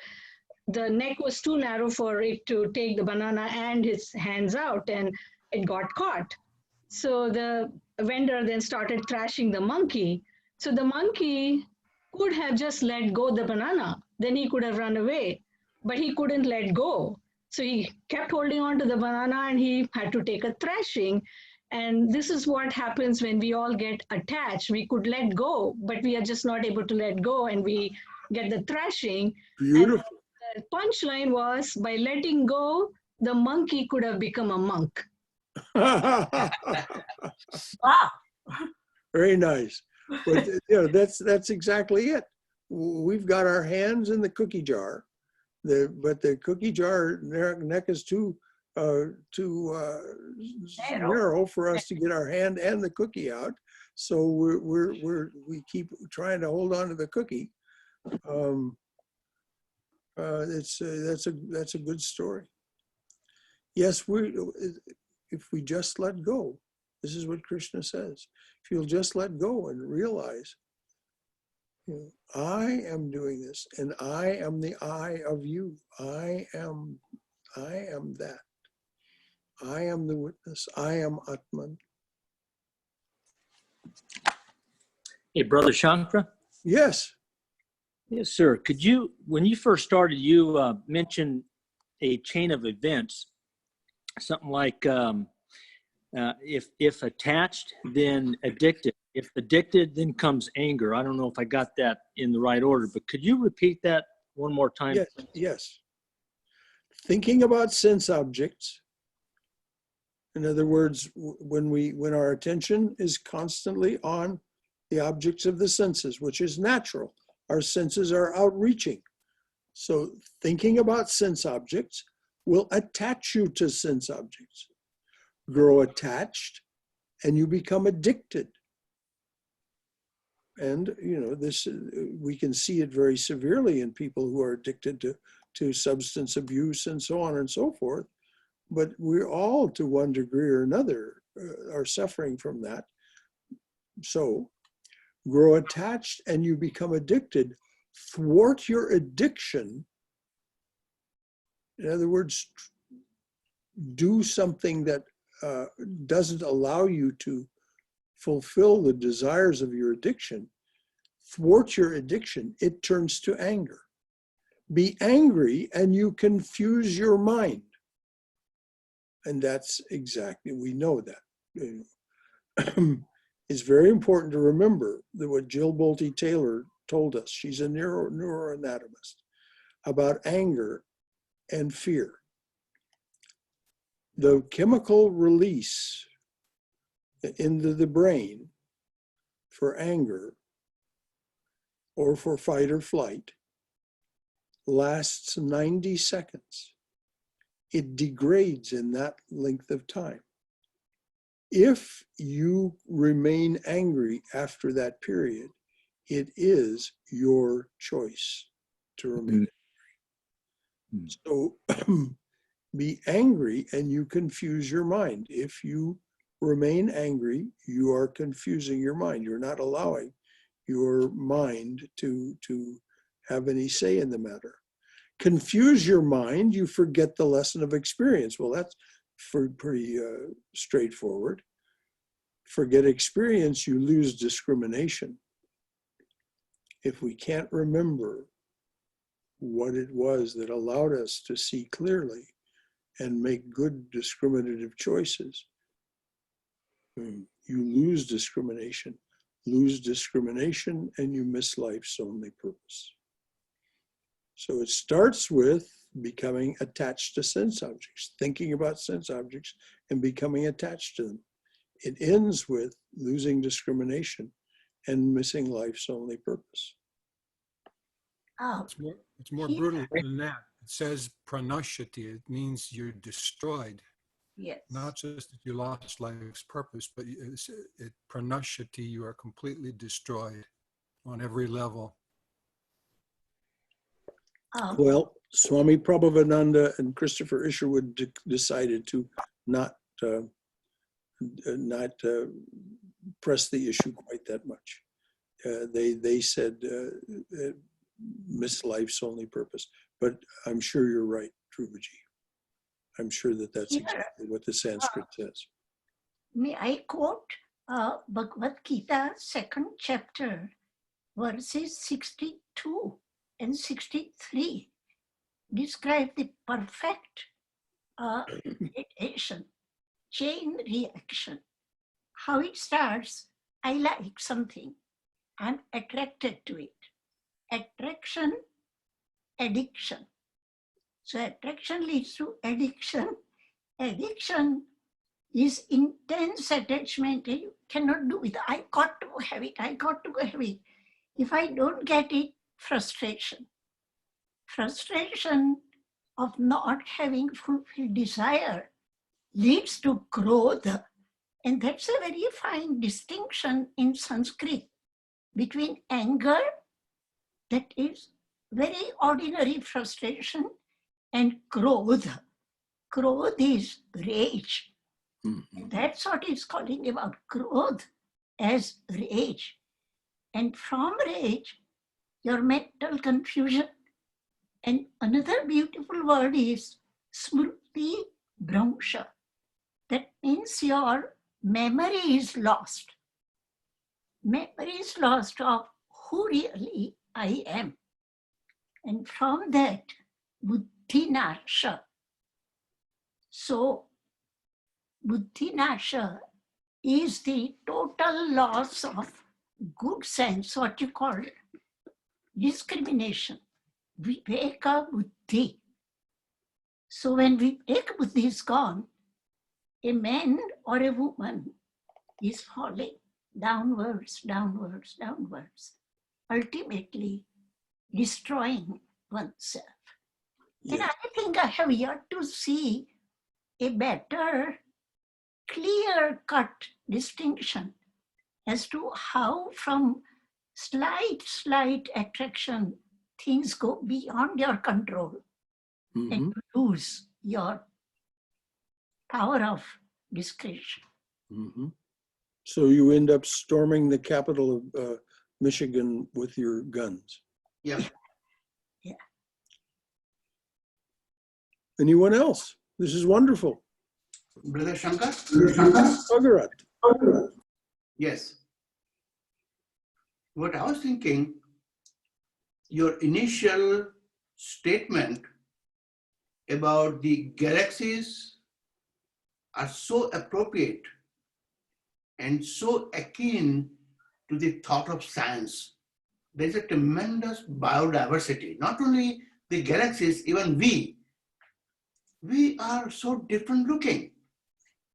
the neck was too narrow for it to take the banana and his hands out, and it got caught. So the vendor then started thrashing the monkey. So the monkey could have just let go the banana, then he could have run away, but he couldn't let go. So he kept holding on to the banana and he had to take a thrashing. And this is what happens when we all get attached. We could let go, but we are just not able to let go and we get the thrashing. Beautiful. And the punchline was, by letting go, the monkey could have become a monk. Wow. Very nice. But that's exactly it. We've got our hands in the cookie jar, but the cookie jar neck is too narrow for us to get our hand and the cookie out. So we keep trying to hold on to the cookie. That's a good story. Yes, if we just let go, this is what Krishna says. If you'll just let go and realize, I am doing this, and I am the I of you. I am that. I am the witness. I am Atman. Hey, Brother Shankara? Yes. Yes, sir. Could you, when you first started, you mentioned a chain of events, something like if attached, then addicted. If addicted, then comes anger. I don't know if I got that in the right order, but could you repeat that one more time? Yes, yes. Thinking about sense objects. In other words, when our attention is constantly on the objects of the senses, which is natural. Our senses are outreaching. So thinking about sense objects will attach you to sense objects. Grow attached and you become addicted. And this, we can see it very severely in people who are addicted to substance abuse and so on and so forth. But we're all, to one degree or another, are suffering from that. So grow attached and you become addicted. Thwart your addiction. In other words, do something that doesn't allow you to fulfill the desires of your addiction. Thwart your addiction, it turns to anger. Be angry and you confuse your mind. And that's exactly, we know that. It's very important to remember that what Jill Bolte Taylor told us, she's a neuroanatomist, about anger and fear. The chemical release into the brain for anger or for fight or flight lasts 90 seconds. It degrades in that length of time. If you remain angry after that period, it is your choice to remain angry. So be angry and you confuse your mind. If you remain angry, you are confusing your mind. You're not allowing your mind to have any say in the matter. Confuse your mind, you forget the lesson of experience. Well, that's pretty straightforward. Forget experience, you lose discrimination. If we can't remember what it was that allowed us to see clearly and make good discriminative choices, you lose discrimination. Lose discrimination and you miss life's only purpose. So it starts with becoming attached to sense objects, thinking about sense objects and becoming attached to them. It ends with losing discrimination and missing life's only purpose. It's more brutal than that. It says pranashati. It means you're destroyed. Yes. Not just that you lost life's purpose, but pranashati, you are completely destroyed on every level. Well, Swami Prabhavananda and Christopher Isherwood decided to not press the issue quite that much. They said miss life's only purpose. But I'm sure you're right, Dhruvaji. I'm sure that's exactly what the Sanskrit says. May I quote Bhagavad Gita, 2nd chapter, verses 62 and 63, describe the perfect meditation, chain reaction. How it starts, I like something, I'm attracted to it. Attraction, addiction. So attraction leads to addiction. Addiction is intense attachment. You cannot do it. I got to have it. I got to have it. If I don't get it, frustration. Frustration of not having fulfilled desire leads to growth. And that's a very fine distinction in Sanskrit between anger, that is very ordinary frustration, and growth. Growth is rage. And that's what he's calling about, growth as rage. And from rage, your mental confusion. And another beautiful word is smriti bhramsha. That means your memory is lost. Memory is lost of who really I am. And from that, buddhinasha. So, buddhinasha is the total loss of good sense, what you call discrimination. Viveka buddhi. So when Viveka buddhi is gone, a man or a woman is falling downwards, downwards, downwards, ultimately destroying oneself. Yes. And I think I have yet to see a better, clear-cut distinction as to how from slight attraction, things go beyond your control and you lose your power of discretion. So you end up storming the capital of Michigan with your guns. Yeah. Yeah. Anyone else? This is wonderful. Brother Shankar? Bhagavad. Yes. What I was thinking, your initial statement about the galaxies are so appropriate and so akin to the thought of science. There's a tremendous biodiversity. Not only the galaxies, even we are so different looking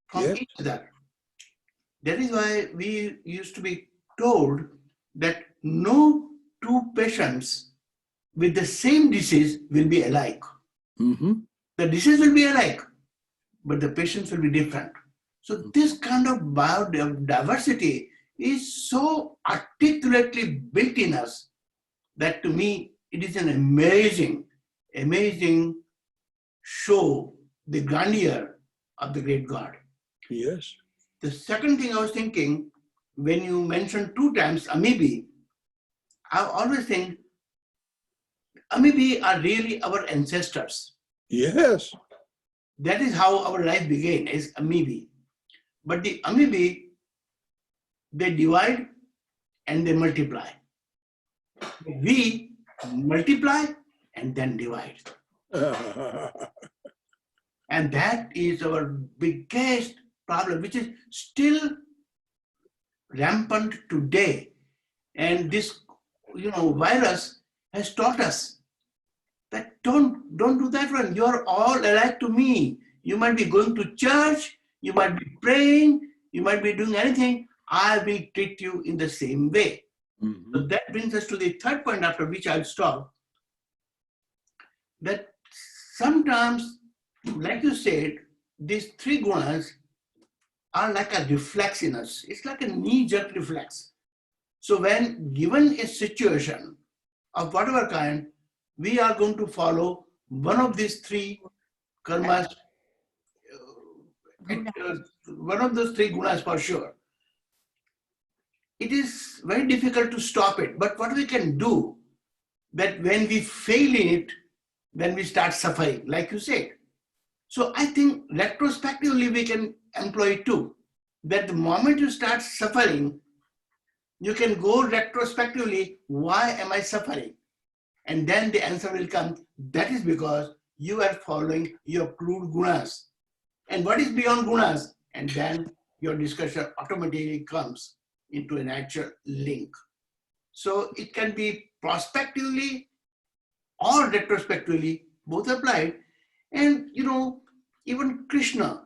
from each other. That is why we used to be told that no two patients with the same disease will be alike. The disease will be alike, but the patients will be different. So this kind of biodiversity is so articulately built in us that to me, it is an amazing, amazing show the grandeur of the great God. Yes. The second thing I was thinking, when you mentioned 2 times amoeba, I always think amoeba are really our ancestors. Yes. That is how our life began, as amoeba. But the amoeba, they divide and they multiply. We multiply and then divide. And that is our biggest problem, which is still rampant today. And this, virus has taught us that don't do that one. You're all alike to me. You might be going to church, you might be praying, you might be doing anything. I will treat you in the same way. So that brings us to the third point, after which I'll stop. That sometimes, like you said, these 3 gunas are like a reflex in us. It's like a knee-jerk reflex. So when given a situation of whatever kind, we are going to follow one of these 3 karmas, one of those 3 gunas for sure. It is very difficult to stop it, but what we can do, that when we fail in it, then we start suffering, like you said. So I think retrospectively we can employ it too. That the moment you start suffering, you can go retrospectively, why am I suffering? And then the answer will come, that is because you are following your crude gunas. And what is beyond gunas? And then your discussion automatically comes into a natural link. So it can be prospectively or retrospectively, both applied. And even Krishna,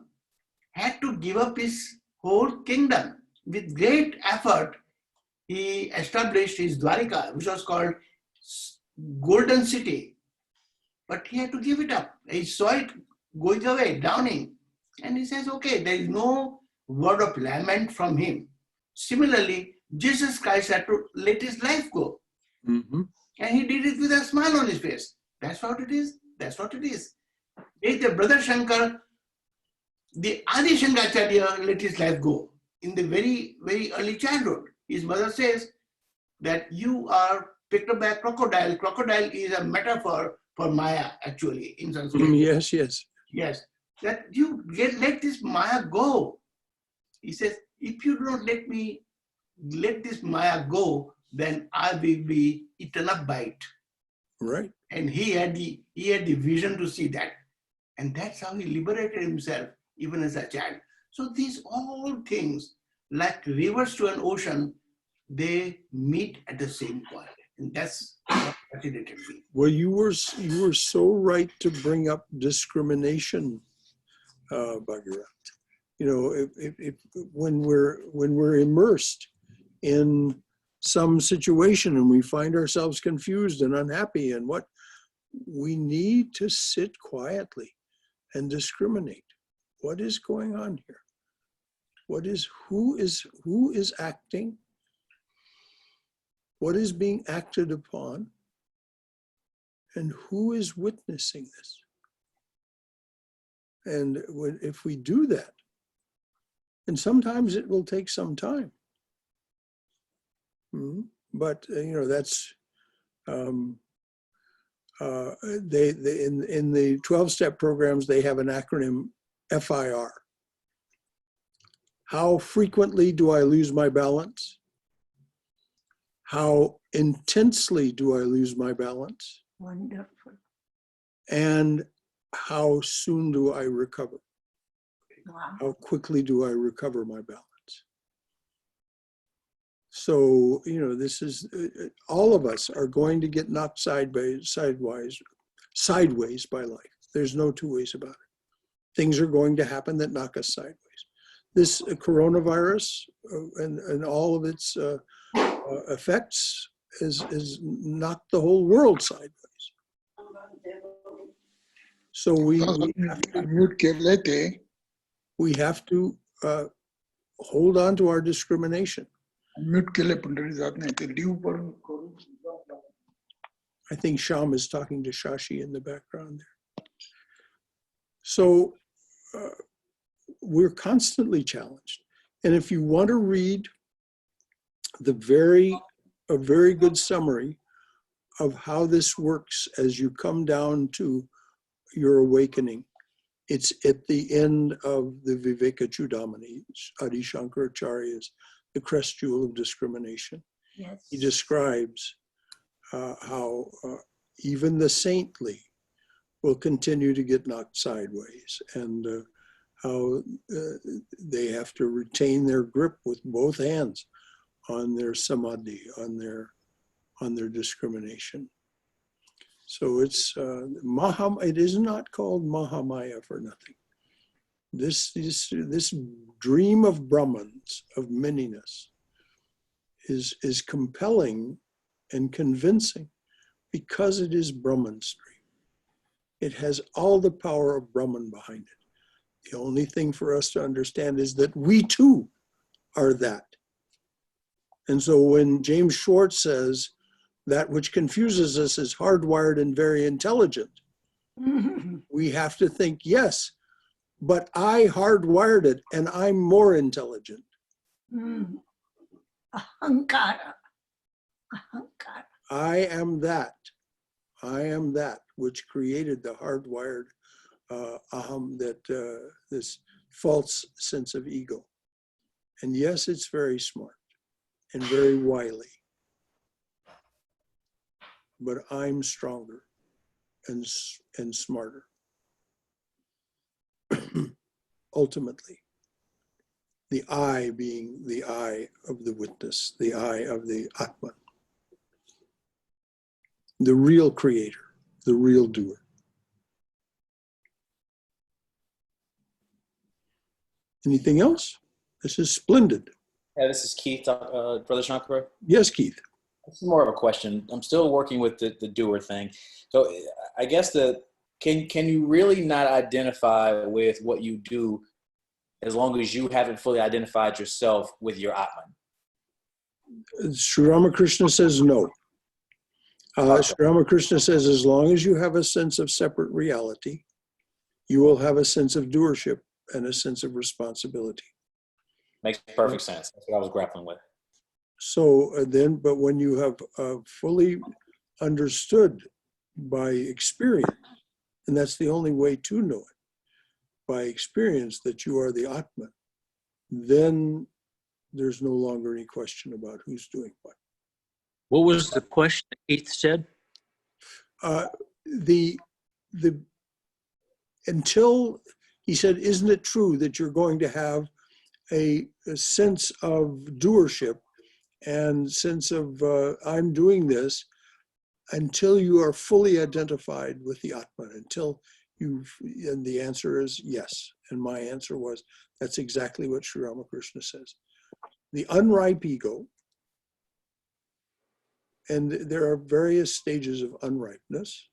had to give up his whole kingdom. With great effort, he established his Dwarika, which was called Golden City. But he had to give it up. He saw it going away, drowning. And he says, okay, there is no word of lament from him. Similarly, Jesus Christ had to let his life go. Mm-hmm. And he did it with a smile on his face. That's what it is. That's what it is. The brother Shankar, the Adi Shankaracharya let his life go in the very, very early childhood. His mother says that you are picked up by a crocodile. Crocodile is a metaphor for Maya, actually, in Sanskrit. Yes, yes. Yes. That you let this Maya go. He says, if you do not let this Maya go, then I will be eaten up by it. Right. And he had the vision to see that. And that's how he liberated himself, even as a child. So these all things, like rivers to an ocean, they meet at the same point. And that's what fascinated me. Well, you were so right to bring up discrimination, Bhagavad. You know, if when we're immersed in some situation and we find ourselves confused and unhappy, and what we need to sit quietly and discriminate. What is going on here? Who is acting? What is being acted upon? And who is witnessing this? And if we do that, and sometimes it will take some time, but you know, that's they in the 12-step programs, they have an acronym FIR. How frequently do I lose my balance? How intensely do I lose my balance? Wonderful. And how soon do I recover? Wow. How quickly do I recover my balance? So, you know, this is, all of us are going to get knocked sideways by life. There's no two ways about it. Things are going to happen that knock us sideways. This coronavirus and all of its effects has knocked the whole world sideways. So we have to hold on to our discrimination. I think Sham is talking to Shashi in the background there. So we're constantly challenged. And if you want to read a very good summary of how this works as you come down to your awakening, it's at the end of the Viveka Chudamani, Adi Shankaracharya's The Crest Jewel of Discrimination. Yes. He describes how even the saintly will continue to get knocked sideways, and how they have to retain their grip with both hands on their samadhi, on their discrimination. So it's it is not called Mahamaya for nothing. This dream of Brahmans, of manyness, is compelling and convincing because it is Brahman's dream. It has all the power of Brahman behind it. The only thing for us to understand is that we too are that. And so when James Schwartz says that which confuses us is hardwired and very intelligent, we have to think, yes, but I hardwired it and I'm more intelligent. Ahankara. Ahankara. I am that. I am that which created the hardwired aham, that this false sense of ego. And yes, it's very smart and very wily, but I'm stronger and smarter. Ultimately, the I being the I of the witness, the I of the Atman, the real creator, the real doer. Anything else? This is splendid. Yeah, this is Keith, Brother Shankara. Yes, Keith. This is more of a question. I'm still working with the doer thing. So I guess can you really not identify with what you do as long as you haven't fully identified yourself with your Atman? Sri Ramakrishna says no. Sri Ramakrishna says as long as you have a sense of separate reality, you will have a sense of doership and a sense of responsibility. Makes perfect sense. That's what I was grappling with. So but when you have fully understood by experience, and that's the only way to know it, by experience that you are the Atman, then there's no longer any question about who's doing what. What was the question Keith said? Until he said, isn't it true that you're going to have a sense of doership and sense of I'm doing this until you are fully identified with the Atman, until and the answer is yes. And my answer was, that's exactly what Sri Ramakrishna says. The unripe ego, and there are various stages of unripeness.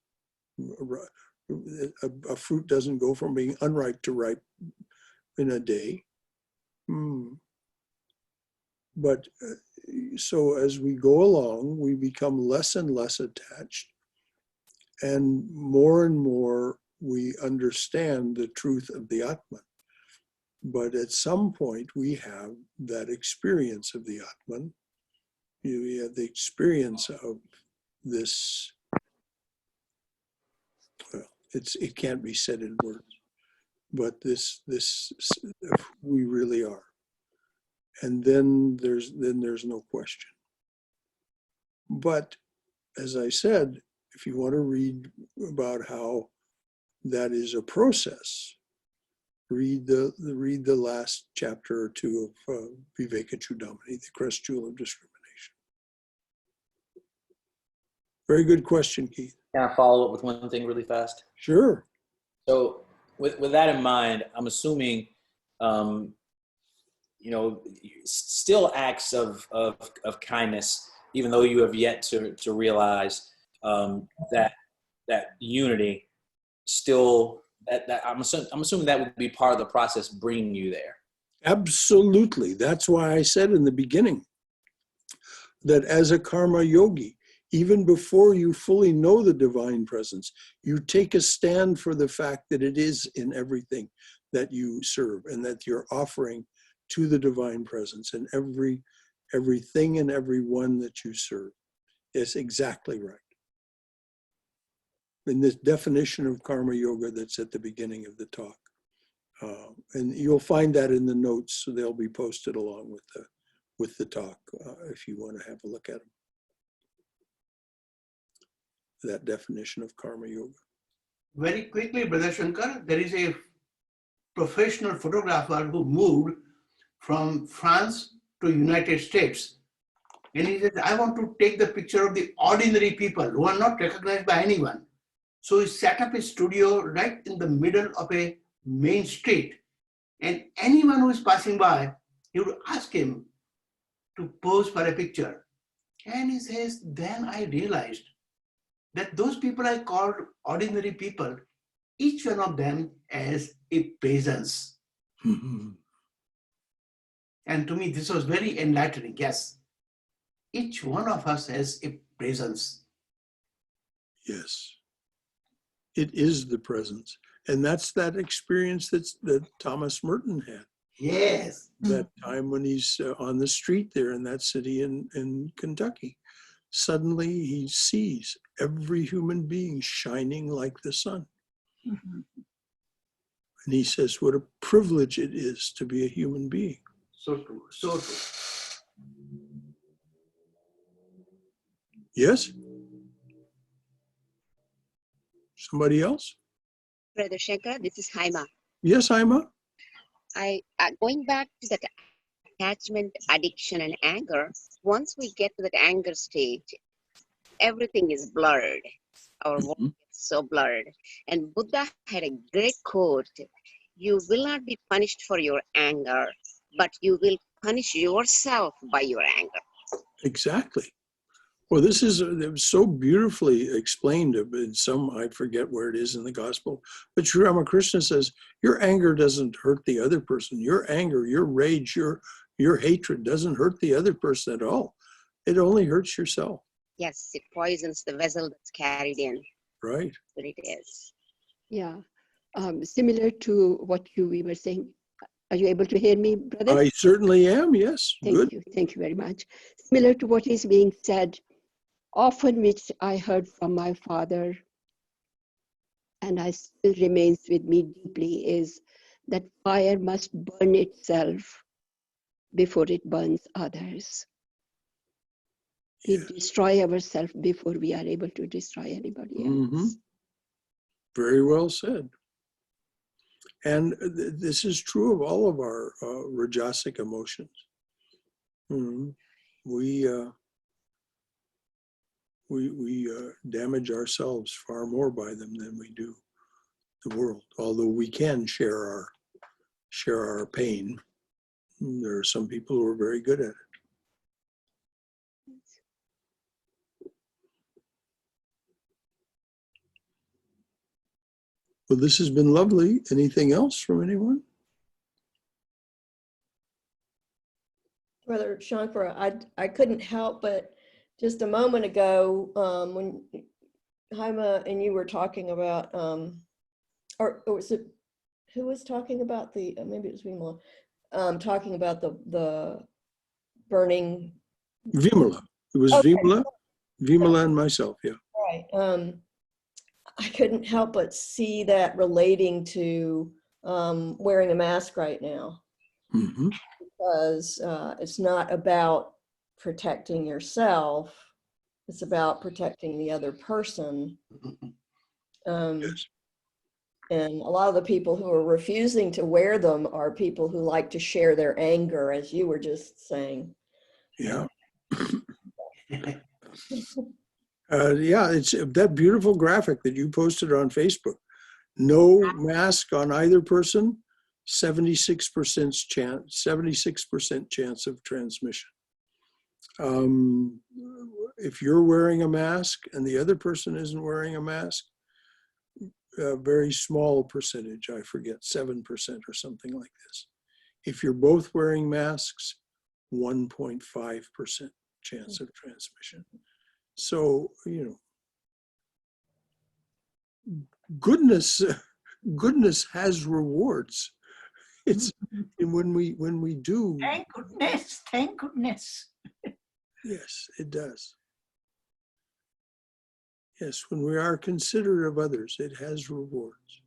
A fruit doesn't go from being unripe to ripe in a day. But so as we go along, we become less and less attached, and more we understand the truth of the Atman. But at some point, we have that experience of the Atman. We have the experience of this. Well, it can't be said in words, but this we really are. And then there's no question. But as I said, if you want to read about how that is a process, read the last chapter or two of Viveka Chudamani, the Crest Jewel of Discrimination. Very good question, Keith. Can I follow up with one thing really fast? Sure. So with that in mind, I'm assuming, still acts of kindness, even though you have yet to realize that unity still, that I'm assuming that would be part of the process bringing you there. Absolutely. That's why I said in the beginning that as a karma yogi, even before you fully know the divine presence, you take a stand for the fact that it is in everything that you serve and that you're offering to the divine presence in everything and everyone that you serve. It's exactly right. In this definition of karma yoga that's at the beginning of the talk. And you'll find that in the notes, so they'll be posted along with the talk if you want to have a look at them. That definition of karma yoga. Very quickly, Brother Shankar, there is a professional photographer who moved from France to United States. And he says, I want to take the picture of the ordinary people who are not recognized by anyone. So he set up a studio right in the middle of a main street. And anyone who is passing by, he would ask him to pose for a picture. And he says, then I realized that those people I called ordinary people, each one of them has a presence. And to me, this was very enlightening. Yes, each one of us has a presence. Yes, it is the presence. And that's that experience that Thomas Merton had. Yes. That time when he's on the street there in that city in Kentucky. Suddenly he sees every human being shining like the sun. And he says, what a privilege it is to be a human being. So true, so true. Yes? Somebody else? Brother Shankar, this is Haima. Yes, Haima? Going back to that attachment, addiction, and anger, once we get to that anger stage, everything is blurred. Our world is so blurred. And Buddha had a great quote. you will not be punished for your anger, but you will punish yourself by your anger. Exactly. Well, this is so beautifully explained in some, I forget where it is in the gospel, but Shri Ramakrishna says, your anger doesn't hurt the other person. Your anger, your rage, your hatred doesn't hurt the other person at all. It only hurts yourself. Yes, it poisons the vessel that's carried in. Right. But it is. Yeah. Similar to what we were saying. Are you able to hear me, brother? I certainly am, yes. Thank you. Thank you very much. Similar to what is being said, often which I heard from my father, and I still remains with me deeply, is that fire must burn itself before it burns others. We destroy ourselves before we are able to destroy anybody else. Mm-hmm. Very well said. And this is true of all of our rajasic emotions. Mm-hmm. We damage ourselves far more by them than we do the world. Although we can share our pain, there are some people who are very good at it. Well, this has been lovely. Anything else from anyone? Brother Shankara, I couldn't help but just a moment ago when Haima and you were talking about, or was it, who was talking about the, maybe it was Vimala, talking about the burning. Vimala. It was Okay. Vimala and myself, yeah. Right. I couldn't help but see that relating to wearing a mask right now. Mm-hmm. Because it's not about protecting yourself, it's about protecting the other person. Yes. And a lot of the people who are refusing to wear them are people who like to share their anger, as you were just saying. Yeah. Yeah, it's that beautiful graphic that you posted on Facebook. No mask on either person, 76% chance of transmission. If you're wearing a mask and the other person isn't wearing a mask, a very small percentage, I forget, 7% or something like this. If you're both wearing masks, 1.5% chance of transmission. So, goodness has rewards. It's when we do. Thank goodness. Thank goodness. Yes, it does. Yes, when we are considerate of others, it has rewards.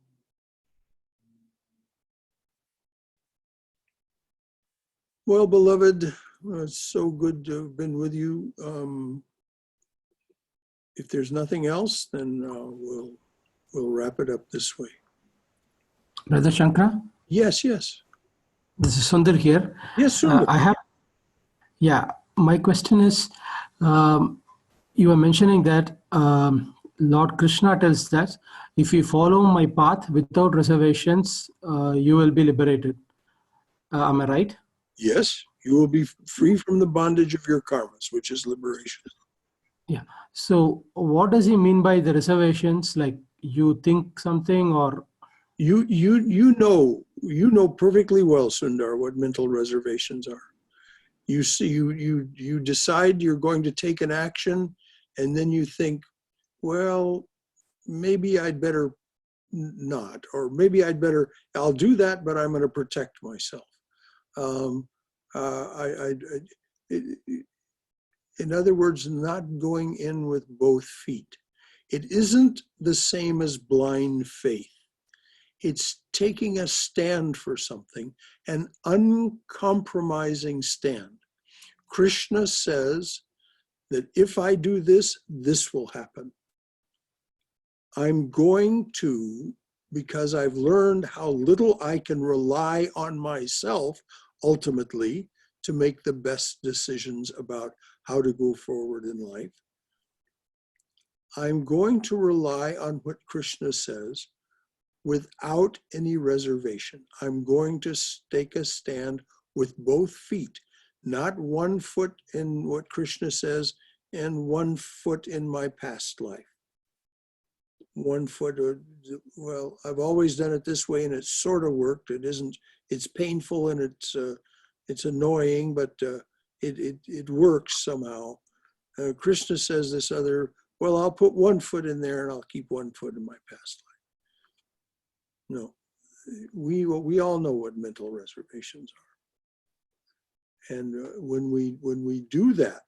Well, beloved, it's so good to have been with you. If there's nothing else, then we'll wrap it up this way. Brother Shankara? Yes. This is Sundar here. Yes, Sundar. My question is, you were mentioning that Lord Krishna tells that if you follow my path without reservations, you will be liberated. Am I right? Yes, you will be free from the bondage of your karmas, which is liberation. Yeah. So what does he mean by the reservations? Like you think something, or you know perfectly well, Sundar, what mental reservations are. You see, you decide you're going to take an action, and then you think, well, maybe I'd better not, or maybe I'll do that, but I'm going to protect myself. In other words, not going in with both feet. It isn't the same as blind faith. It's taking a stand for something, an uncompromising stand. Krishna says that if I do this, this will happen. I'm going to, because I've learned how little I can rely on myself ultimately to make the best decisions about how to go forward in life. I'm going to rely on what Krishna says, without any reservation. I'm going to take a stand with both feet, not one foot in what Krishna says and one foot in my past life. One foot, well, I've always done it this way and it sort of worked. It isn't, it's painful and it's annoying, but it works somehow. Krishna says this other, well, I'll put one foot in there and I'll keep one foot in my past life. No, we all know what mental reservations are. And when we do that,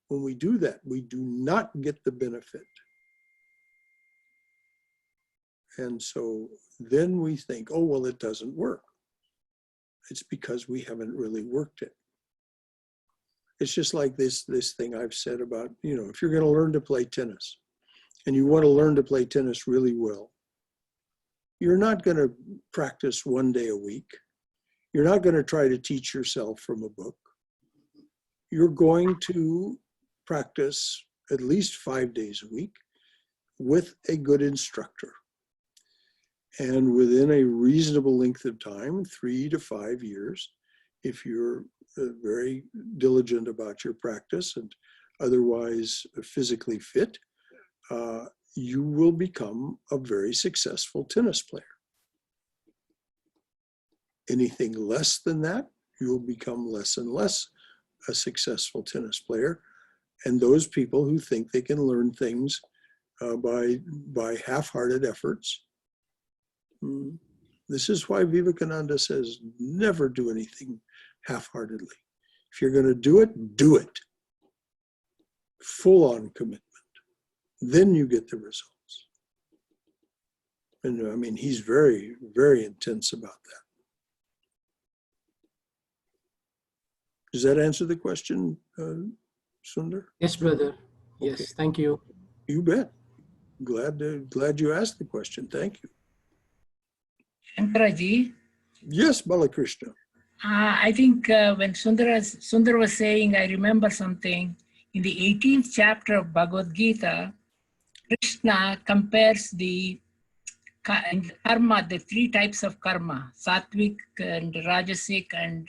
we do not get the benefit. And so then we think, oh, well, it doesn't work. It's because we haven't really worked it. It's just like this thing I've said about, if you're going to learn to play tennis and you want to learn to play tennis really well, you're not going to practice one day a week. You're not going to try to teach yourself from a book. You're going to practice at least 5 days a week with a good instructor. And within a reasonable length of time, 3 to 5 years, if you're very diligent about your practice and otherwise physically fit, you will become a very successful tennis player. Anything less than that, you'll become less and less a successful tennis player. And those people who think they can learn things by half-hearted efforts, this is why Vivekananda says, never do anything half-heartedly. If you're going to do it, do it. Full-on commitment. Then you get the results. And I mean, he's very, very intense about that. Does that answer the question, Sundar? Yes, brother. Yes, Okay. thank you. You bet. Glad you asked the question. Thank you. Shankaraji. Yes, Balakrishna. I think when Sundar was saying, I remember something. In the 18th chapter of Bhagavad Gita, Krishna compares the karma, the 3 types of karma, sattvic and rajasic and,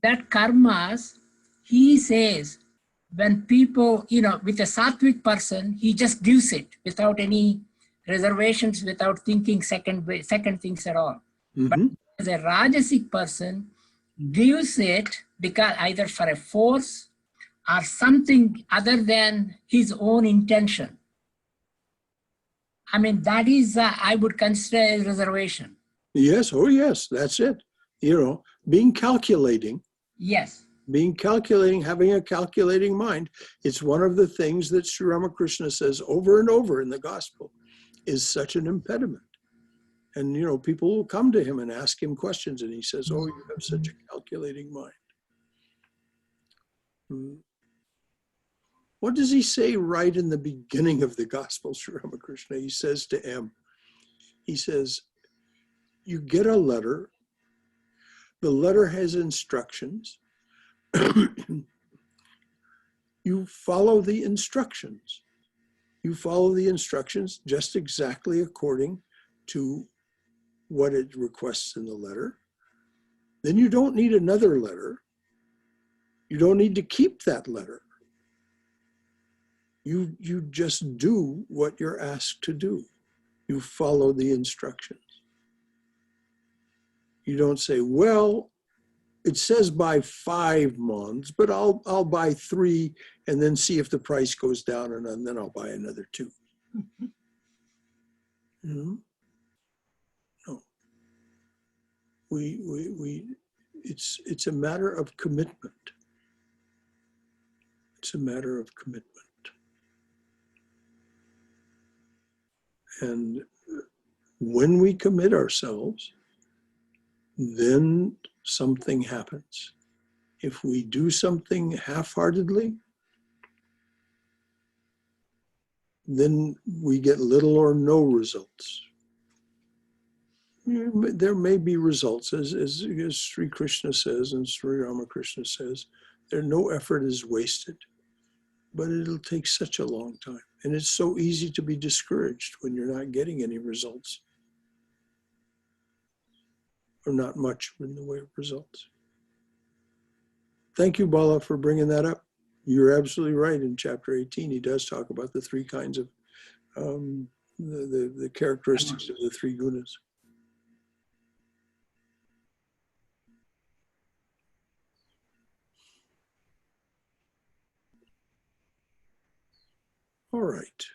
that karmas, he says, when people, with a sattvic person, he just gives it without any reservations, without thinking second things at all. Mm-hmm. But as a rajasic person, gives it because either for a force or something other than his own intention. I mean, that is, I would consider a reservation. Yes, oh yes, that's it. Being calculating. Yes. Being calculating, having a calculating mind. It's one of the things that Sri Ramakrishna says over and over in the gospel is such an impediment. And, people will come to him and ask him questions and he says, oh, you have such a calculating mind. What does he say right in the beginning of the gospel, Sri Ramakrishna? He says to M, he says, you get a letter, the letter has instructions, you follow the instructions. You follow the instructions just exactly according to what it requests in the letter. Then you don't need another letter. You don't need to keep that letter. You just do what you're asked to do. You follow the instructions. You don't say, well, it says buy 5 mons, but I'll buy 3 and then see if the price goes down and then I'll buy another 2. No. It's a matter of commitment. It's a matter of commitment. And when we commit ourselves, then something happens. If we do something half-heartedly, then we get little or no results. There may be results, as Sri Krishna says and Sri Ramakrishna says, no effort is wasted. but it'll take such a long time. And it's so easy to be discouraged when you're not getting any results, or not much in the way of results. Thank you, Bala, for bringing that up. You're absolutely right. In chapter 18, he does talk about the three kinds of, the characteristics of the three gunas. All right.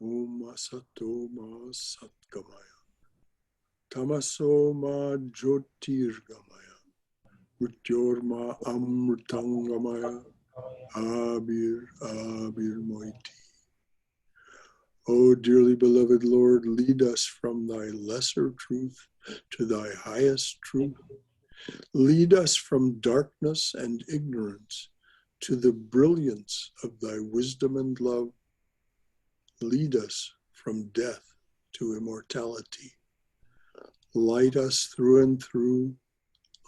Om Asato Ma Satgamaya Tamaso Ma Jyotirgamaya Mrityorma Amritangamaya Abir Moiti. O dearly beloved Lord, lead us from thy lesser truth to thy highest truth. Lead us from darkness and ignorance to the brilliance of thy wisdom and love. Lead us from death to immortality. Light us through and through.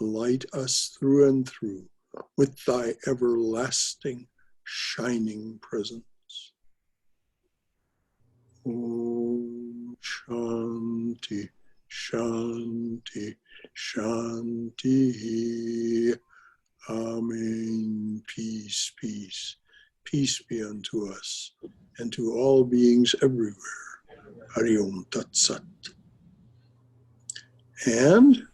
Light us through and through with thy everlasting shining presence. Om Shanti, Shanti, Shanti. Amen. Peace, peace. Peace be unto us and to all beings everywhere. Hari Om Tat Sat. And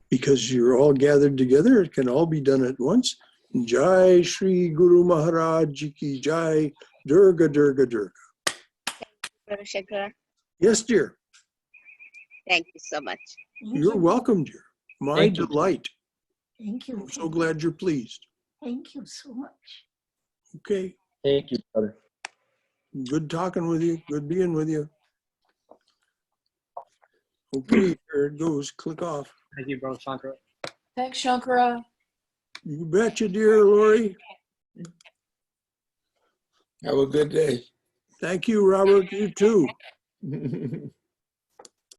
because you're all gathered together, it can all be done at once. Jai Shri Guru Maharaj Ki Jai. Durga, Durga, Durga. Brother Shankara, Yes, dear. thank you so much. You're welcome, dear. My delight. Thank you. I'm so glad you're pleased. Thank you so much. Okay. Thank you, brother. Good talking with you. Good being with you. Okay, here it goes. Click off. Thank you, Brother Shankara. Thanks, Shankara. You betcha, dear Lori. Have a good day. Thank you, Robert. You too.